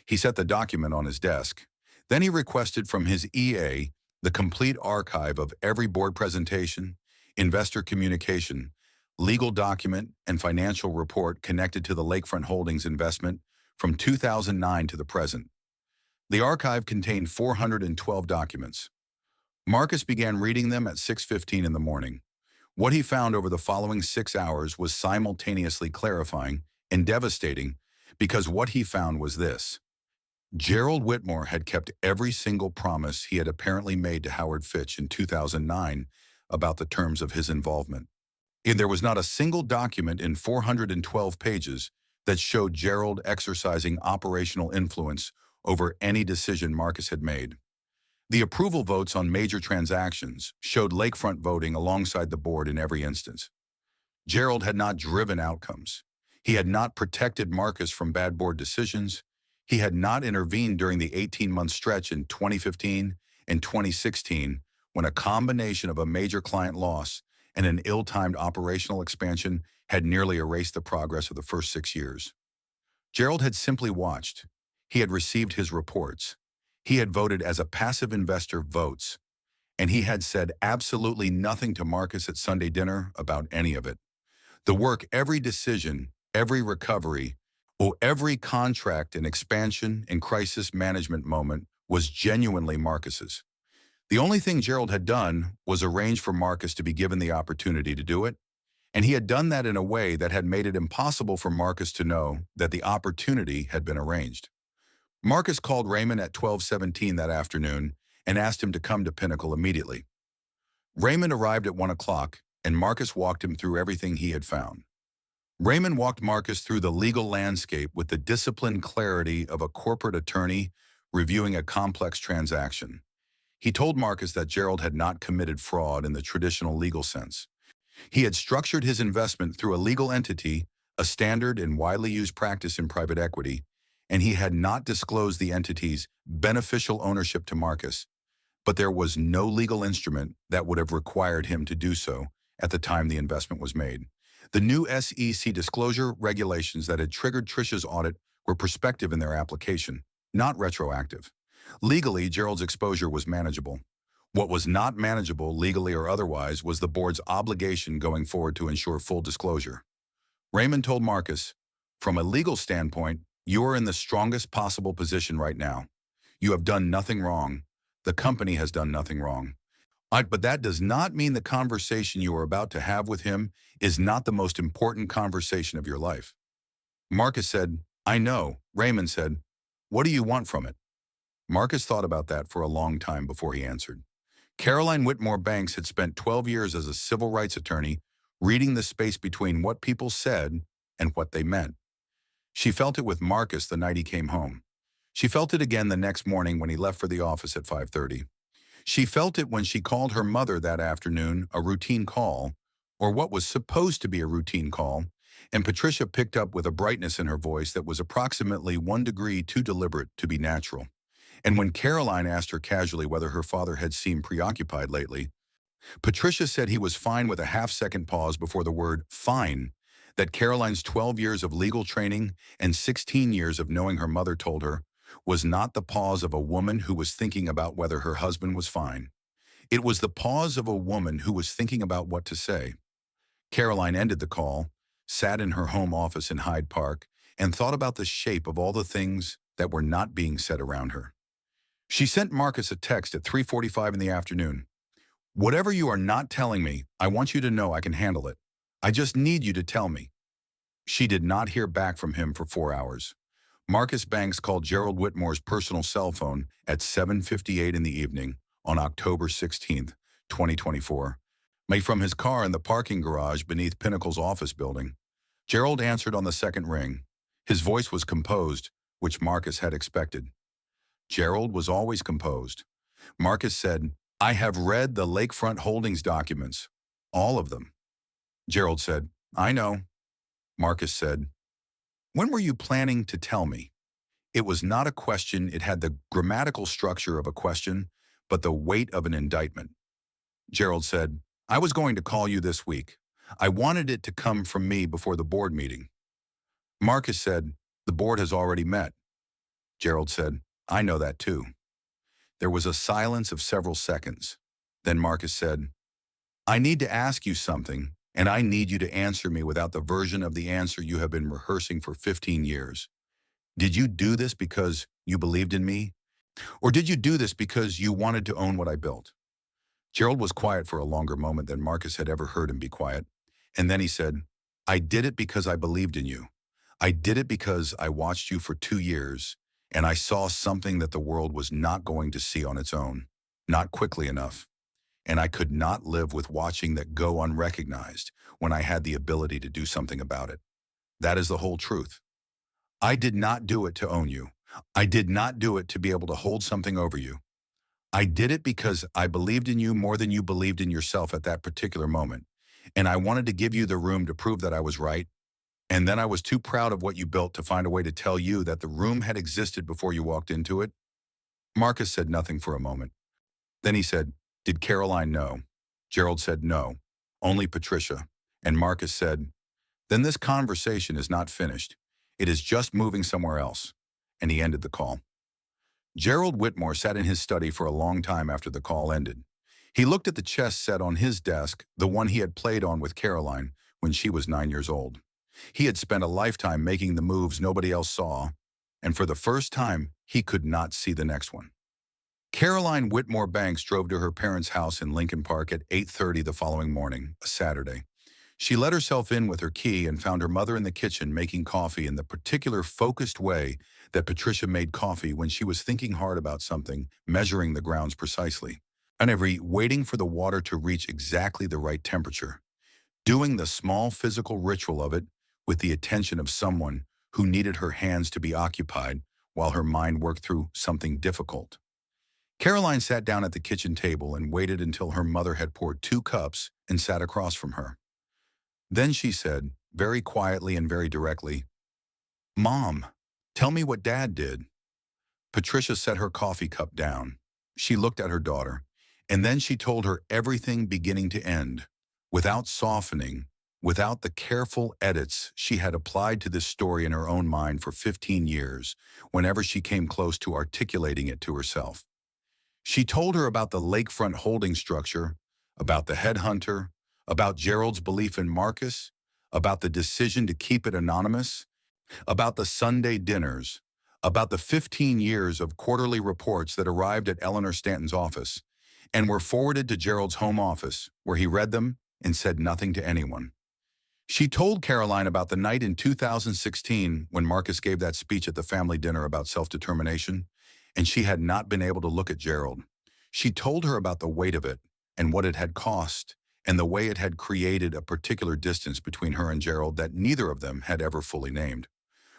He set the document on his desk. Then he requested from his EA the complete archive of every board presentation, investor communication, legal document, and financial report connected to the Lakefront Holdings investment from 2009 to the present. The archive contained 412 documents. Marcus began reading them at 6:15 in the morning. What he found over the following 6 hours was simultaneously clarifying and devastating, because what he found was this. Gerald Whitmore had kept every single promise he had apparently made to Howard Fitch in 2009 about the terms of his involvement. And there was not a single document in 412 pages that showed Gerald exercising operational influence over any decision Marcus had made. The approval votes on major transactions showed Lakefront voting alongside the board in every instance. Gerald had not driven outcomes. He had not protected Marcus from bad board decisions. He had not intervened during the 18-month stretch in 2015 and 2016 when a combination of a major client loss and an ill-timed operational expansion had nearly erased the progress of the first 6 years. Gerald had simply watched. He had received his reports. He had voted as a passive investor votes, and he had said absolutely nothing to Marcus at Sunday dinner about any of it. The work, every decision, every recovery, or every contract and expansion and crisis management moment was genuinely Marcus's. The only thing Gerald had done was arrange for Marcus to be given the opportunity to do it, and he had done that in a way that had made it impossible for Marcus to know that the opportunity had been arranged. Marcus called Raymond at 12:17 that afternoon and asked him to come to Pinnacle immediately. Raymond arrived at 1 o'clock, and Marcus walked him through everything he had found. Raymond walked Marcus through the legal landscape with the disciplined clarity of a corporate attorney reviewing a complex transaction. He told Marcus that Gerald had not committed fraud in the traditional legal sense. He had structured his investment through a legal entity, a standard and widely used practice in private equity, and he had not disclosed the entity's beneficial ownership to Marcus. But there was no legal instrument that would have required him to do so at the time the investment was made. The new SEC disclosure regulations that had triggered Trisha's audit were prospective in their application, not retroactive. Legally, Gerald's exposure was manageable. What was not manageable, legally or otherwise, was the board's obligation going forward to ensure full disclosure. Raymond told Marcus, "From a legal standpoint, you are in the strongest possible position right now. You have done nothing wrong. The company has done nothing wrong. But that does not mean the conversation you are about to have with him is not the most important conversation of your life." Marcus said, "I know." Raymond said, "What do you want from it?" Marcus thought about that for a long time before he answered. Caroline Whitmore Banks had spent 12 years as a civil rights attorney reading the space between what people said and what they meant. She felt it with Marcus the night he came home. She felt it again the next morning when he left for the office at 5:30. She felt it when she called her mother that afternoon, a routine call, or what was supposed to be a routine call, and Patricia picked up with a brightness in her voice that was approximately 1 degree too deliberate to be natural. And when Caroline asked her casually whether her father had seemed preoccupied lately, Patricia said he was fine with a half-second pause before the word fine that Caroline's 12 years of legal training and 16 years of knowing her mother told her was not the pause of a woman who was thinking about whether her husband was fine. It was the pause of a woman who was thinking about what to say. Caroline ended the call, sat in her home office in Hyde Park, and thought about the shape of all the things that were not being said around her. She sent Marcus a text at 3:45 in the afternoon. "Whatever you are not telling me, I want you to know I can handle it. I just need you to tell me." She did not hear back from him for 4 hours. Marcus Banks called Gerald Whitmore's personal cell phone at 7:58 in the evening on October 16th, 2024, made from his car in the parking garage beneath Pinnacle's office building. Gerald answered on the second ring. His voice was composed, which Marcus had expected. Gerald was always composed. Marcus said, "I have read the Lakefront Holdings documents, all of them." Gerald said, "I know." Marcus said, "When were you planning to tell me?" It was not a question. It had the grammatical structure of a question, but the weight of an indictment. Gerald said, "I was going to call you this week. I wanted it to come from me before the board meeting." Marcus said, "The board has already met." Gerald said, "I know that too." There was a silence of several seconds. Then Marcus said, "I need to ask you something, and I need you to answer me without the version of the answer you have been rehearsing for 15 years. Did you do this because you believed in me? Or did you do this because you wanted to own what I built?" Gerald was quiet for a longer moment than Marcus had ever heard him be quiet. And then he said, "I did it because I believed in you. I did it because I watched you for 2 years, and I saw something that the world was not going to see on its own, not quickly enough. And I could not live with watching that go unrecognized when I had the ability to do something about it. That is the whole truth. I did not do it to own you. I did not do it to be able to hold something over you. I did it because I believed in you more than you believed in yourself at that particular moment. And I wanted to give you the room to prove that I was right. And then I was too proud of what you built to find a way to tell you that the room had existed before you walked into it. Marcus said nothing for a moment. Then he said, "Did Caroline know?" Gerald said no, only Patricia. And Marcus said, "Then this conversation is not finished. It is just moving somewhere else." And he ended the call. Gerald Whitmore sat in his study for a long time after the call ended. He looked at the chess set on his desk, the one he had played on with Caroline when she was 9 years old. He had spent a lifetime making the moves nobody else saw, and for the first time, he could not see the next one. Caroline Whitmore Banks drove to her parents' house in Lincoln Park at 8:30 the following morning, a Saturday. She let herself in with her key and found her mother in the kitchen making coffee in the particular focused way that Patricia made coffee when she was thinking hard about something, measuring the grounds precisely, and waiting for the water to reach exactly the right temperature, doing the small physical ritual of it with the attention of someone who needed her hands to be occupied while her mind worked through something difficult. Caroline sat down at the kitchen table and waited until her mother had poured 2 cups and sat across from her. Then she said, very quietly and very directly, "Mom, tell me what Dad did." Patricia set her coffee cup down. She looked at her daughter, and then she told her everything beginning to end, without softening, without the careful edits she had applied to this story in her own mind for 15 years, whenever she came close to articulating it to herself. She told her about the lakefront holding structure, about the headhunter, about Gerald's belief in Marcus, about the decision to keep it anonymous, about the Sunday dinners, about the 15 years of quarterly reports that arrived at Eleanor Stanton's office and were forwarded to Gerald's home office, where he read them and said nothing to anyone. She told Caroline about the night in 2016 when Marcus gave that speech at the family dinner about self-determination, and she had not been able to look at Gerald. She told her about the weight of it and what it had cost and the way it had created a particular distance between her and Gerald that neither of them had ever fully named.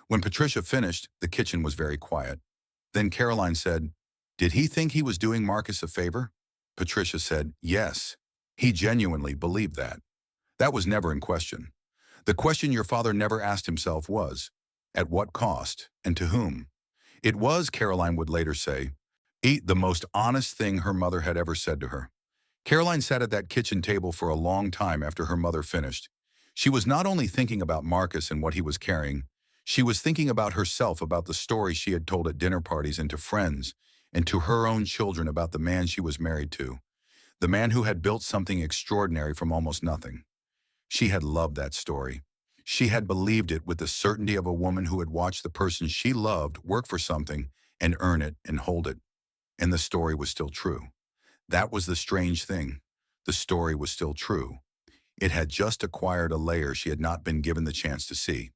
When Patricia finished, the kitchen was very quiet. Then Caroline said, "Did he think he was doing Marcus a favor?" Patricia said, "Yes. He genuinely believed that. That was never in question. The question your father never asked himself was, at what cost and to whom?" It was, Caroline would later say, the most honest thing her mother had ever said to her. Caroline sat at that kitchen table for a long time after her mother finished. She was not only thinking about Marcus and what he was carrying, she was thinking about herself, about the stories she had told at dinner parties and to friends, and to her own children about the man she was married to, the man who had built something extraordinary from almost nothing. She had loved that story. She had believed it with the certainty of a woman who had watched the person she loved work for something and earn it and hold it. And the story was still true. That was the strange thing. The story was still true. It had just acquired a layer she had not been given the chance to see.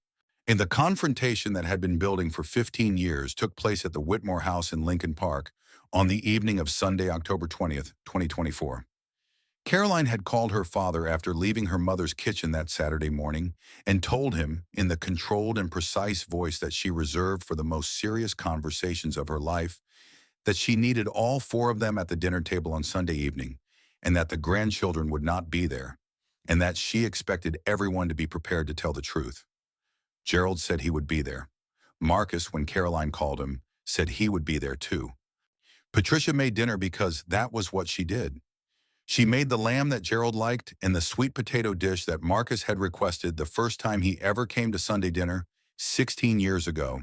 And the confrontation that had been building for 15 years took place at the Whitmore house in Lincoln Park on the evening of Sunday, October 20th, 2024. Caroline had called her father after leaving her mother's kitchen that Saturday morning and told him, in the controlled and precise voice that she reserved for the most serious conversations of her life, that she needed all 4 of them at the dinner table on Sunday evening, and that the grandchildren would not be there, and that she expected everyone to be prepared to tell the truth. Gerald said he would be there. Marcus, when Caroline called him, said he would be there too. Patricia made dinner because that was what she did. She made the lamb that Gerald liked and the sweet potato dish that Marcus had requested the first time he ever came to Sunday dinner 16 years ago,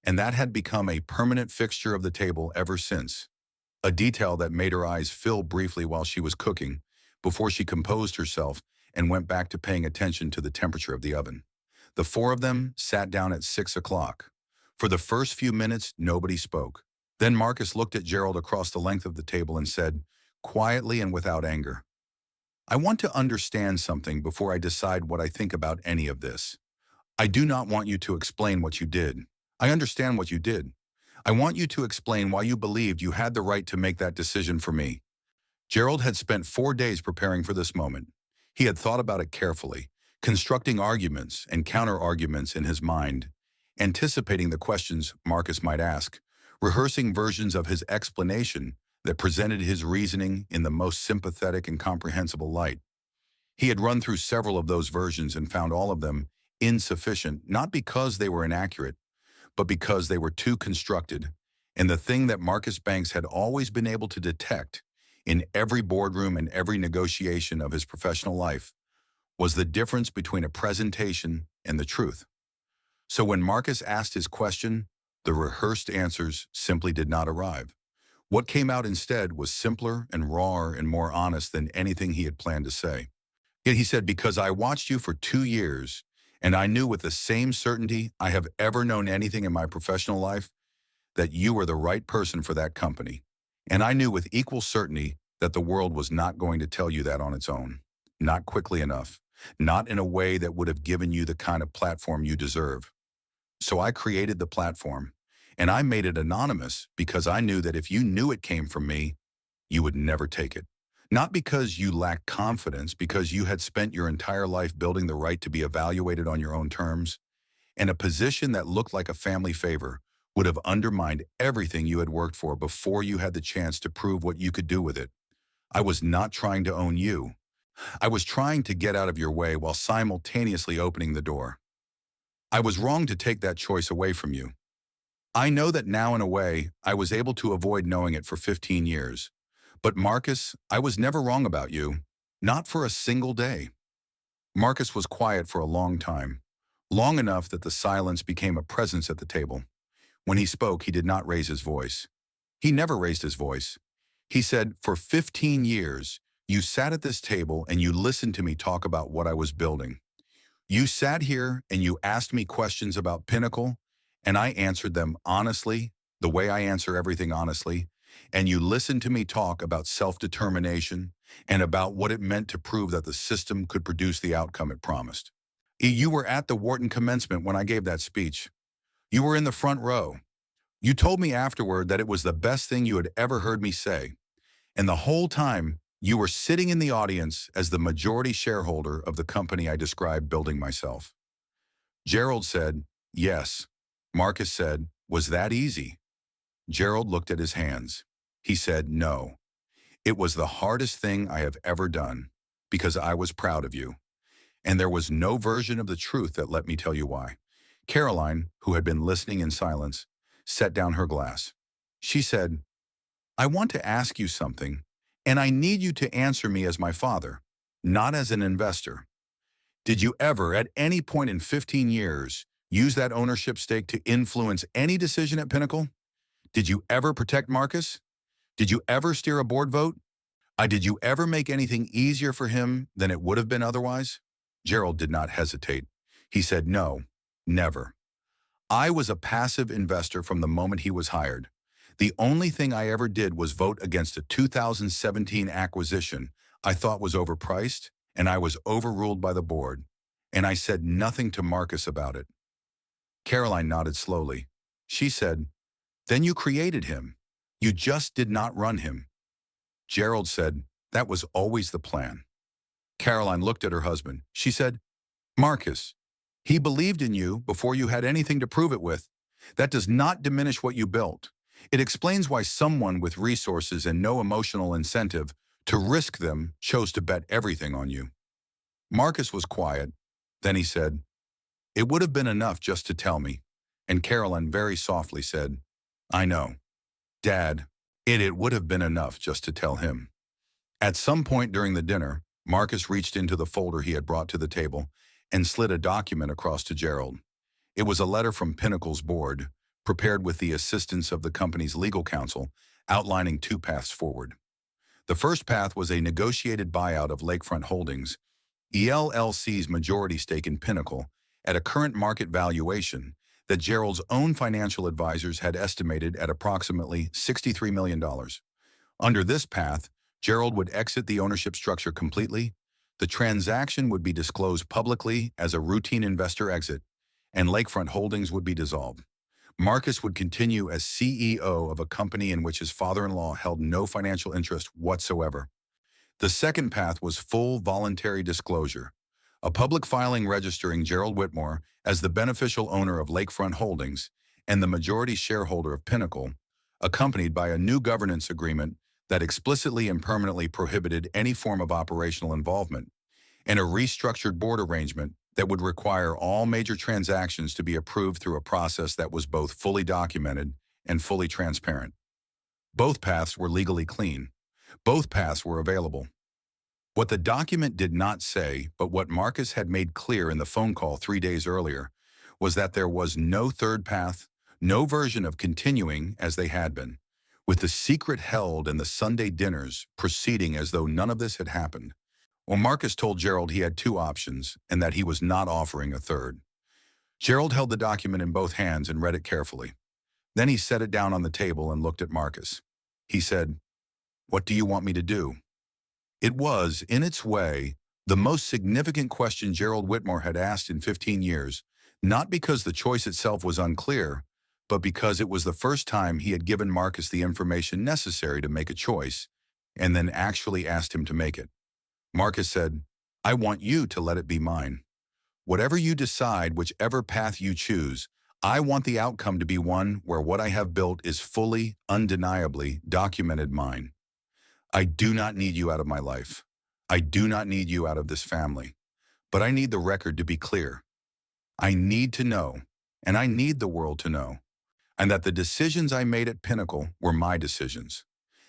and that had become a permanent fixture of the table ever since, a detail that made her eyes fill briefly while she was cooking, before she composed herself and went back to paying attention to the temperature of the oven. The 4 of them sat down at 6 o'clock. For the first few minutes, nobody spoke. Then Marcus looked at Gerald across the length of the table and said, quietly and without anger, "I want to understand something before I decide what I think about any of this. I do not want you to explain what you did. I understand what you did. I want you to explain why you believed you had the right to make that decision for me." Gerald had spent 4 days preparing for this moment. He had thought about it carefully, constructing arguments and counter-arguments in his mind, anticipating the questions Marcus might ask, rehearsing versions of his explanation that presented his reasoning in the most sympathetic and comprehensible light. He had run through several of those versions and found all of them insufficient, not because they were inaccurate, but because they were too constructed. And the thing that Marcus Banks had always been able to detect in every boardroom and every negotiation of his professional life was the difference between a presentation and the truth. So when Marcus asked his question, the rehearsed answers simply did not arrive. What came out instead was simpler and rawer and more honest than anything he had planned to say. Yet he said, because I watched you for 2 years, and I knew with the same certainty I have ever known anything in my professional life, that you were the right person for that company. And I knew with equal certainty that the world was not going to tell you that on its own. Not quickly enough. Not in a way that would have given you the kind of platform you deserve. So I created the platform, and I made it anonymous because I knew that if you knew it came from me, you would never take it. Not because you lacked confidence, because you had spent your entire life building the right to be evaluated on your own terms, and a position that looked like a family favor would have undermined everything you had worked for before you had the chance to prove what you could do with it. I was not trying to own you. I was trying to get out of your way while simultaneously opening the door. I was wrong to take that choice away from you. I know that now in a way, I was able to avoid knowing it for 15 years. But Marcus, I was never wrong about you. Not for a single day. Marcus was quiet for a long time. Long enough that the silence became a presence at the table. When he spoke, he did not raise his voice. He never raised his voice. He said, for 15 years, you sat at this table and you listened to me talk about what I was building. You sat here and you asked me questions about Pinnacle, and I answered them honestly, the way I answer everything honestly, and you listened to me talk about self-determination and about what it meant to prove that the system could produce the outcome it promised. You were at the Wharton commencement when I gave that speech. You were in the front row. You told me afterward that it was the best thing you had ever heard me say. And the whole time, you were sitting in the audience as the majority shareholder of the company I described building myself. Gerald said, yes. Marcus said, was that easy? Gerald looked at his hands. He said, no. It was the hardest thing I have ever done because I was proud of you. And there was no version of the truth that let me tell you why. Caroline, who had been listening in silence, set down her glass. She said, I want to ask you something, and I need you to answer me as my father, not as an investor. Did you ever, at any point in 15 years, use that ownership stake to influence any decision at Pinnacle? Did you ever protect Marcus? Did you ever steer a board vote? Did you ever make anything easier for him than it would have been otherwise? Gerald did not hesitate. He said, no, never. I was a passive investor from the moment he was hired. The only thing I ever did was vote against a 2017 acquisition I thought was overpriced, and I was overruled by the board. And I said nothing to Marcus about it. Caroline nodded slowly. She said, then you created him. You just did not run him. Gerald said, that was always the plan. Caroline looked at her husband. She said, Marcus, he believed in you before you had anything to prove it with. That does not diminish what you built. It explains why someone with resources and no emotional incentive to risk them chose to bet everything on you. Marcus was quiet. Then he said, it would have been enough just to tell me. And Caroline very softly said, I know. Dad, it would have been enough just to tell him. At some point during the dinner, Marcus reached into the folder he had brought to the table and slid a document across to Gerald. It was a letter from Pinnacle's board, prepared with the assistance of the company's legal counsel, outlining two paths forward. The first path was a negotiated buyout of Lakefront Holdings, ELLC's majority stake in Pinnacle, at a current market valuation that Gerald's own financial advisors had estimated at approximately $63 million. Under this path, Gerald would exit the ownership structure completely, the transaction would be disclosed publicly as a routine investor exit, and Lakefront Holdings would be dissolved. Marcus would continue as CEO of a company in which his father-in-law held no financial interest whatsoever. The second path was full voluntary disclosure, a public filing registering Gerald Whitmore as the beneficial owner of Lakefront Holdings and the majority shareholder of Pinnacle, accompanied by a new governance agreement that explicitly and permanently prohibited any form of operational involvement, and a restructured board arrangement that would require all major transactions to be approved through a process that was both fully documented and fully transparent. Both paths were legally clean. Both paths were available. What the document did not say, but what Marcus had made clear in the phone call 3 days earlier, was that there was no third path, no version of continuing as they had been, with the secret held and the Sunday dinners proceeding as though none of this had happened. Well, Marcus told Gerald he had two options and that he was not offering a third. Gerald held the document in both hands and read it carefully. Then he set it down on the table and looked at Marcus. He said, "What do you want me to do?" It was, in its way, the most significant question Gerald Whitmore had asked in 15 years, not because the choice itself was unclear, but because it was the first time he had given Marcus the information necessary to make a choice, and then actually asked him to make it. Marcus said, "I want you to let it be mine. Whatever you decide, whichever path you choose, I want the outcome to be one where what I have built is fully, undeniably, documented mine. I do not need you out of my life. I do not need you out of this family. But I need the record to be clear. I need to know, and I need the world to know, and that the decisions I made at Pinnacle were my decisions.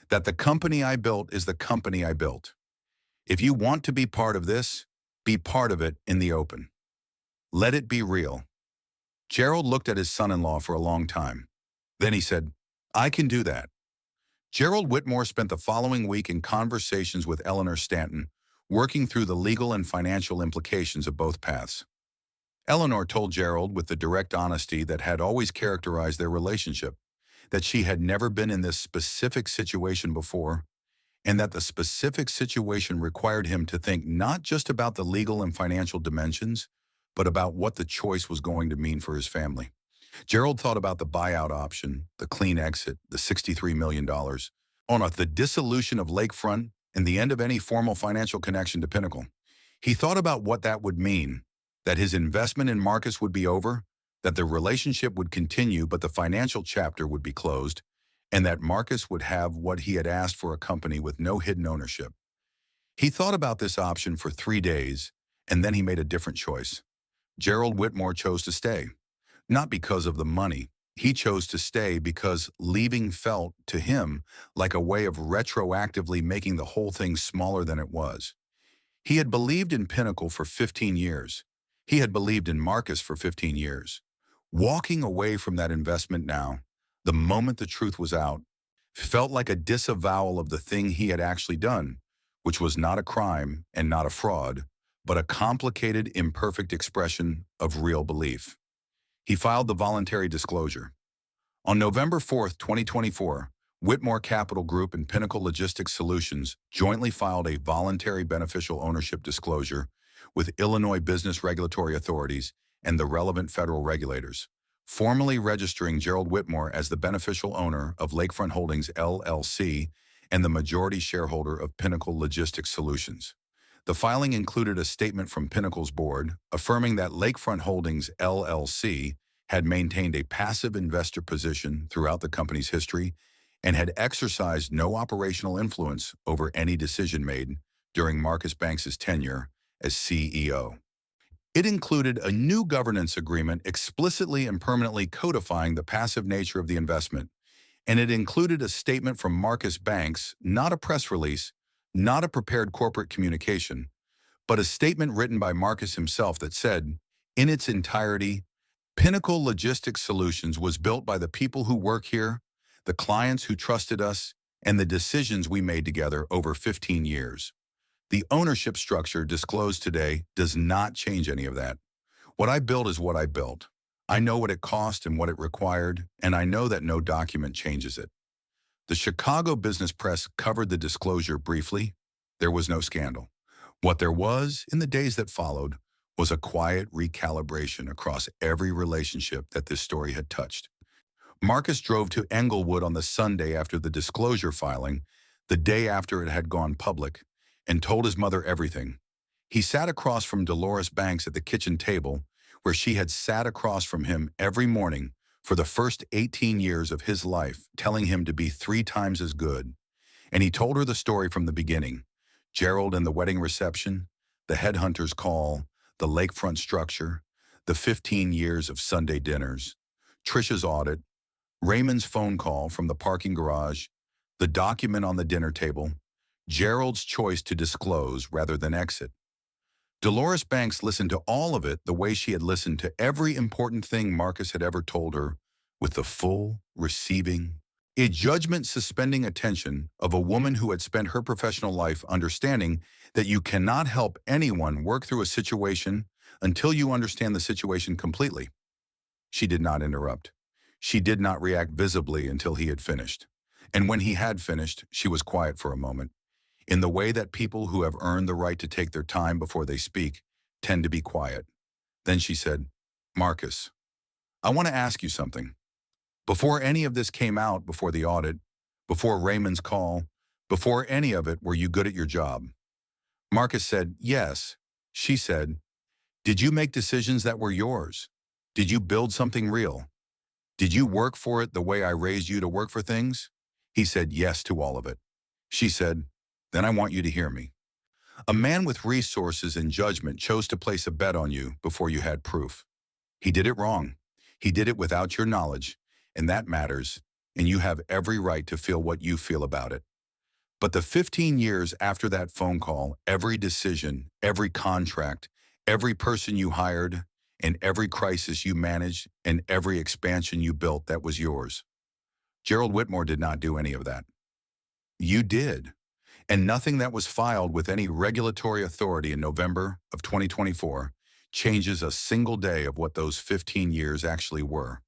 That the company I built is the company I built. If you want to be part of this, be part of it in the open. Let it be real." Gerald looked at his son-in-law for a long time. Then he said, "I can do that." Gerald Whitmore spent the following week in conversations with Eleanor Stanton, working through the legal and financial implications of both paths. Eleanor told Gerald with the direct honesty that had always characterized their relationship, that she had never been in this specific situation before, and that the specific situation required him to think not just about the legal and financial dimensions, but about what the choice was going to mean for his family. Gerald thought about the buyout option, the clean exit, the $63 million, the dissolution of Lakefront, and the end of any formal financial connection to Pinnacle. He thought about what that would mean, that his investment in Marcus would be over, that the relationship would continue but the financial chapter would be closed, and that Marcus would have what he had asked for, a company with no hidden ownership. He thought about this option for 3 days, and then he made a different choice. Gerald Whitmore chose to stay. Not because of the money. He chose to stay because leaving felt, to him, like a way of retroactively making the whole thing smaller than it was. He had believed in Pinnacle for 15 years. He had believed in Marcus for 15 years. Walking away from that investment now, the moment the truth was out, felt like a disavowal of the thing he had actually done, which was not a crime and not a fraud, but a complicated, imperfect expression of real belief. He filed the voluntary disclosure. On November 4th, 2024, Whitmore Capital Group and Pinnacle Logistics Solutions jointly filed a voluntary beneficial ownership disclosure with Illinois business regulatory authorities and the relevant federal regulators, formally registering Gerald Whitmore as the beneficial owner of Lakefront Holdings, LLC, and the majority shareholder of Pinnacle Logistics Solutions. The filing included a statement from Pinnacle's board affirming that Lakefront Holdings, LLC, had maintained a passive investor position throughout the company's history and had exercised no operational influence over any decision made during Marcus Banks' tenure as CEO. It included a new governance agreement explicitly and permanently codifying the passive nature of the investment, and it included a statement from Marcus Banks, not a press release, not a prepared corporate communication, but a statement written by Marcus himself that said, in its entirety, Pinnacle Logistics Solutions was built by the people who work here, the clients who trusted us, and the decisions we made together over 15 years. The ownership structure disclosed today does not change any of that. What I built is what I built. I know what it cost and what it required, and I know that no document changes it. The Chicago business press covered the disclosure briefly. There was no scandal. What there was, in the days that followed, was a quiet recalibration across every relationship that this story had touched. Marcus drove to Englewood on the Sunday after the disclosure filing, the day after it had gone public, and told his mother everything. He sat across from Dolores Banks at the kitchen table, where she had sat across from him every morning for the first 18 years of his life, telling him to be 3 times as good. And he told her the story from the beginning. Gerald and the wedding reception, the headhunter's call, the lakefront structure, the 15 years of Sunday dinners, Trisha's audit, Raymond's phone call from the parking garage, the document on the dinner table, Gerald's choice to disclose rather than exit. Dolores Banks listened to all of it the way she had listened to every important thing Marcus had ever told her, with the full, receiving, a judgment-suspending attention of a woman who had spent her professional life understanding that you cannot help anyone work through a situation until you understand the situation completely. She did not interrupt. She did not react visibly until he had finished. And when he had finished, she was quiet for a moment, in the way that people who have earned the right to take their time before they speak tend to be quiet. Then she said, "Marcus, I want to ask you something. Before any of this came out, before the audit, before Raymond's call, before any of it, were you good at your job?" Marcus said, "Yes." She said, "Did you make decisions that were yours? Did you build something real? Did you work for it the way I raised you to work for things?" He said yes to all of it. She said, "Then I want you to hear me. A man with resources and judgment chose to place a bet on you before you had proof. He did it wrong. He did it without your knowledge, and that matters, and you have every right to feel what you feel about it. But the 15 years after that phone call, every decision, every contract, every person you hired, and every crisis you managed, and every expansion you built, that was yours. Gerald Whitmore did not do any of that. You did. And nothing that was filed with any regulatory authority in November of 2024 changes a single day of what those 15 years actually were."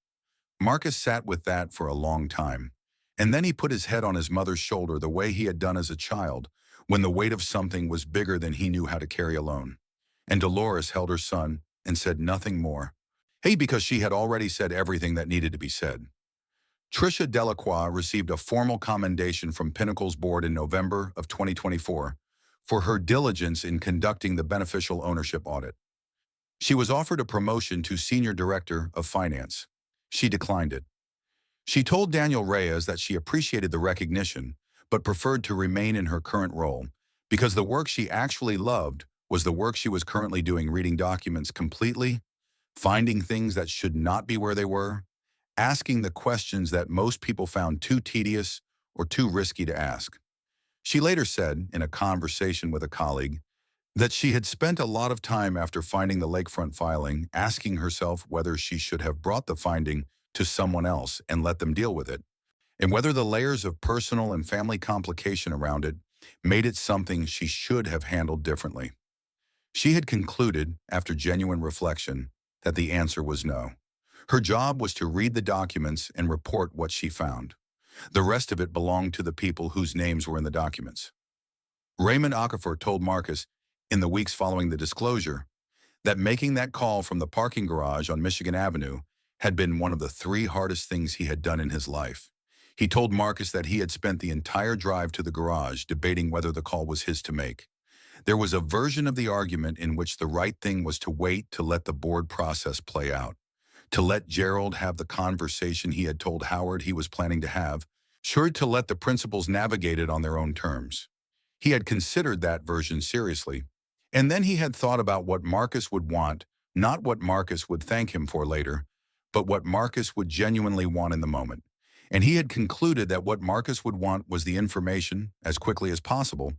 Marcus sat with that for a long time, and then he put his head on his mother's shoulder the way he had done as a child, when the weight of something was bigger than he knew how to carry alone. And Dolores held her son and said nothing more. Hey, because she had already said everything that needed to be said. Tricia Delacroix received a formal commendation from Pinnacle's board in November of 2024 for her diligence in conducting the beneficial ownership audit. She was offered a promotion to Senior Director of Finance. She declined it. She told Daniel Reyes that she appreciated the recognition, but preferred to remain in her current role because the work she actually loved was the work she was currently doing, reading documents completely, finding things that should not be where they were, asking the questions that most people found too tedious or too risky to ask. She later said, in a conversation with a colleague, that she had spent a lot of time after finding the lakefront filing asking herself whether she should have brought the finding to someone else and let them deal with it, and whether the layers of personal and family complication around it made it something she should have handled differently. She had concluded, after genuine reflection, that the answer was no. Her job was to read the documents and report what she found. The rest of it belonged to the people whose names were in the documents. Raymond Okafor told Marcus, in the weeks following the disclosure, that making that call from the parking garage on Michigan Avenue had been one of the 3 hardest things he had done in his life. He told Marcus that he had spent the entire drive to the garage debating whether the call was his to make. There was a version of the argument in which the right thing was to wait to let the board process play out, to let Gerald have the conversation he had told Howard he was planning to have, sure, to let the principals navigate it on their own terms. He had considered that version seriously, and then he had thought about what Marcus would want, not what Marcus would thank him for later, but what Marcus would genuinely want in the moment. And he had concluded that what Marcus would want was the information as quickly as possible,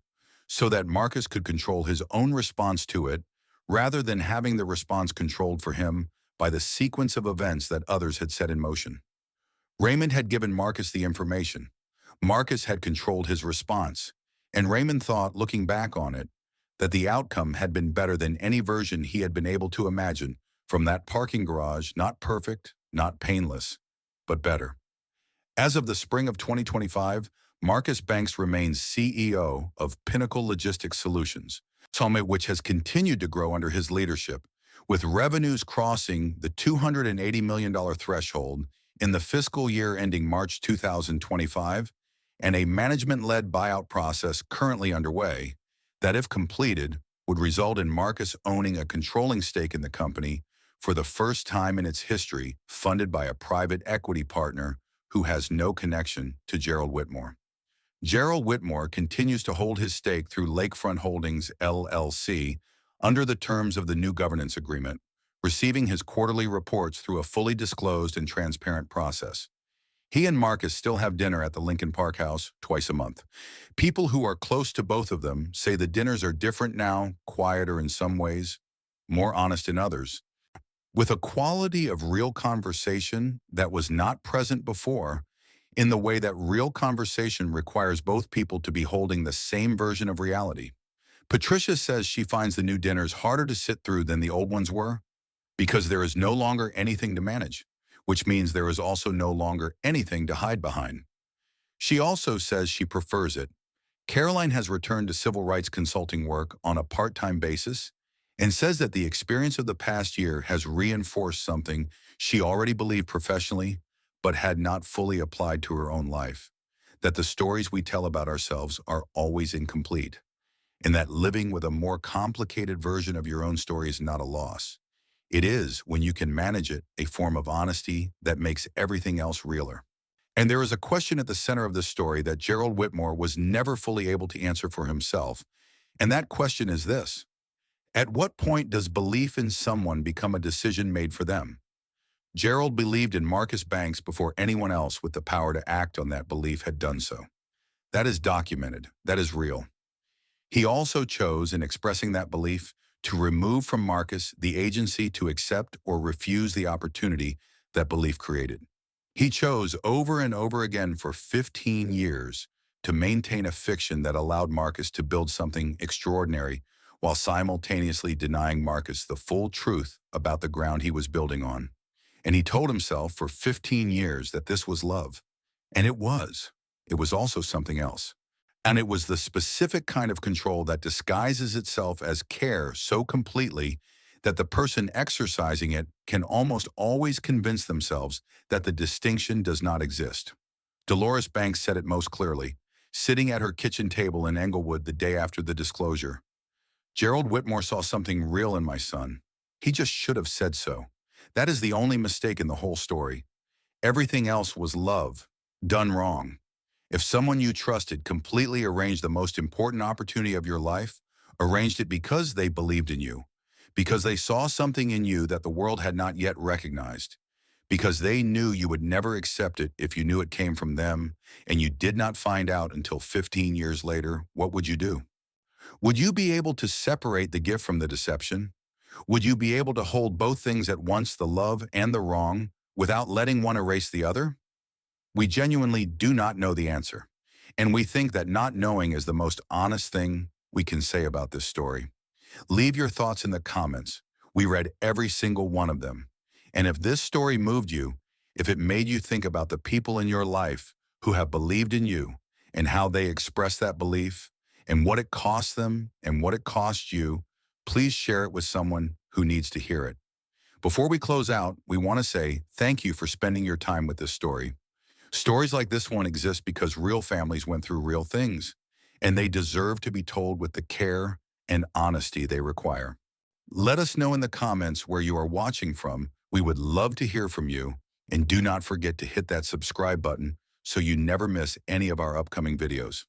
so that Marcus could control his own response to it, rather than having the response controlled for him by the sequence of events that others had set in motion. Raymond had given Marcus the information. Marcus had controlled his response, and Raymond thought, looking back on it, that the outcome had been better than any version he had been able to imagine from that parking garage, not perfect, not painless, but better. As of the spring of 2025, Marcus Banks remains CEO of Pinnacle Logistics Solutions, Summit, which has continued to grow under his leadership, with revenues crossing the $280 million threshold in the fiscal year ending March 2025, and a management-led buyout process currently underway that, if completed, would result in Marcus owning a controlling stake in the company for the first time in its history, funded by a private equity partner who has no connection to Gerald Whitmore. Gerald Whitmore continues to hold his stake through Lakefront Holdings, LLC, under the terms of the new governance agreement, receiving his quarterly reports through a fully disclosed and transparent process. He and Marcus still have dinner at the Lincoln Park house twice a month. People who are close to both of them say the dinners are different now, quieter in some ways, more honest in others, with a quality of real conversation that was not present before, in the way that real conversation requires both people to be holding the same version of reality. Patricia says she finds the new dinners harder to sit through than the old ones were because there is no longer anything to manage, which means there is also no longer anything to hide behind. She also says she prefers it. Caroline has returned to civil rights consulting work on a part-time basis and says that the experience of the past year has reinforced something she already believed professionally but had not fully applied to her own life, that the stories we tell about ourselves are always incomplete, and that living with a more complicated version of your own story is not a loss. It is, when you can manage it, a form of honesty that makes everything else realer. And there is a question at the center of this story that Gerald Whitmore was never fully able to answer for himself, and that question is this: at what point does belief in someone become a decision made for them? Gerald believed in Marcus Banks before anyone else with the power to act on that belief had done so. That is documented. That is real. He also chose, in expressing that belief, to remove from Marcus the agency to accept or refuse the opportunity that belief created. He chose over and over again for 15 years to maintain a fiction that allowed Marcus to build something extraordinary while simultaneously denying Marcus the full truth about the ground he was building on. And he told himself for 15 years that this was love. And it was. It was also something else. And it was the specific kind of control that disguises itself as care so completely that the person exercising it can almost always convince themselves that the distinction does not exist. Dolores Banks said it most clearly, sitting at her kitchen table in Englewood the day after the disclosure. Gerald Whitmore saw something real in my son. He just should have said so. That is the only mistake in the whole story. Everything else was love, done wrong. If someone you trusted completely arranged the most important opportunity of your life, arranged it because they believed in you, because they saw something in you that the world had not yet recognized, because they knew you would never accept it if you knew it came from them, and you did not find out until 15 years later, what would you do? Would you be able to separate the gift from the deception? Would you be able to hold both things at once, the love and the wrong, without letting one erase the other? We genuinely do not know the answer, and we think that not knowing is the most honest thing we can say about this story. Leave your thoughts in the comments. We read every single one of them. And if this story moved you, if it made you think about the people in your life who have believed in you and how they express that belief and what it cost them and what it cost you, please share it with someone who needs to hear it. Before we close out, we want to say thank you for spending your time with this story. Stories like this one exist because real families went through real things, and they deserve to be told with the care and honesty they require. Let us know in the comments where you are watching from. We would love to hear from you, and do not forget to hit that subscribe button so you never miss any of our upcoming videos.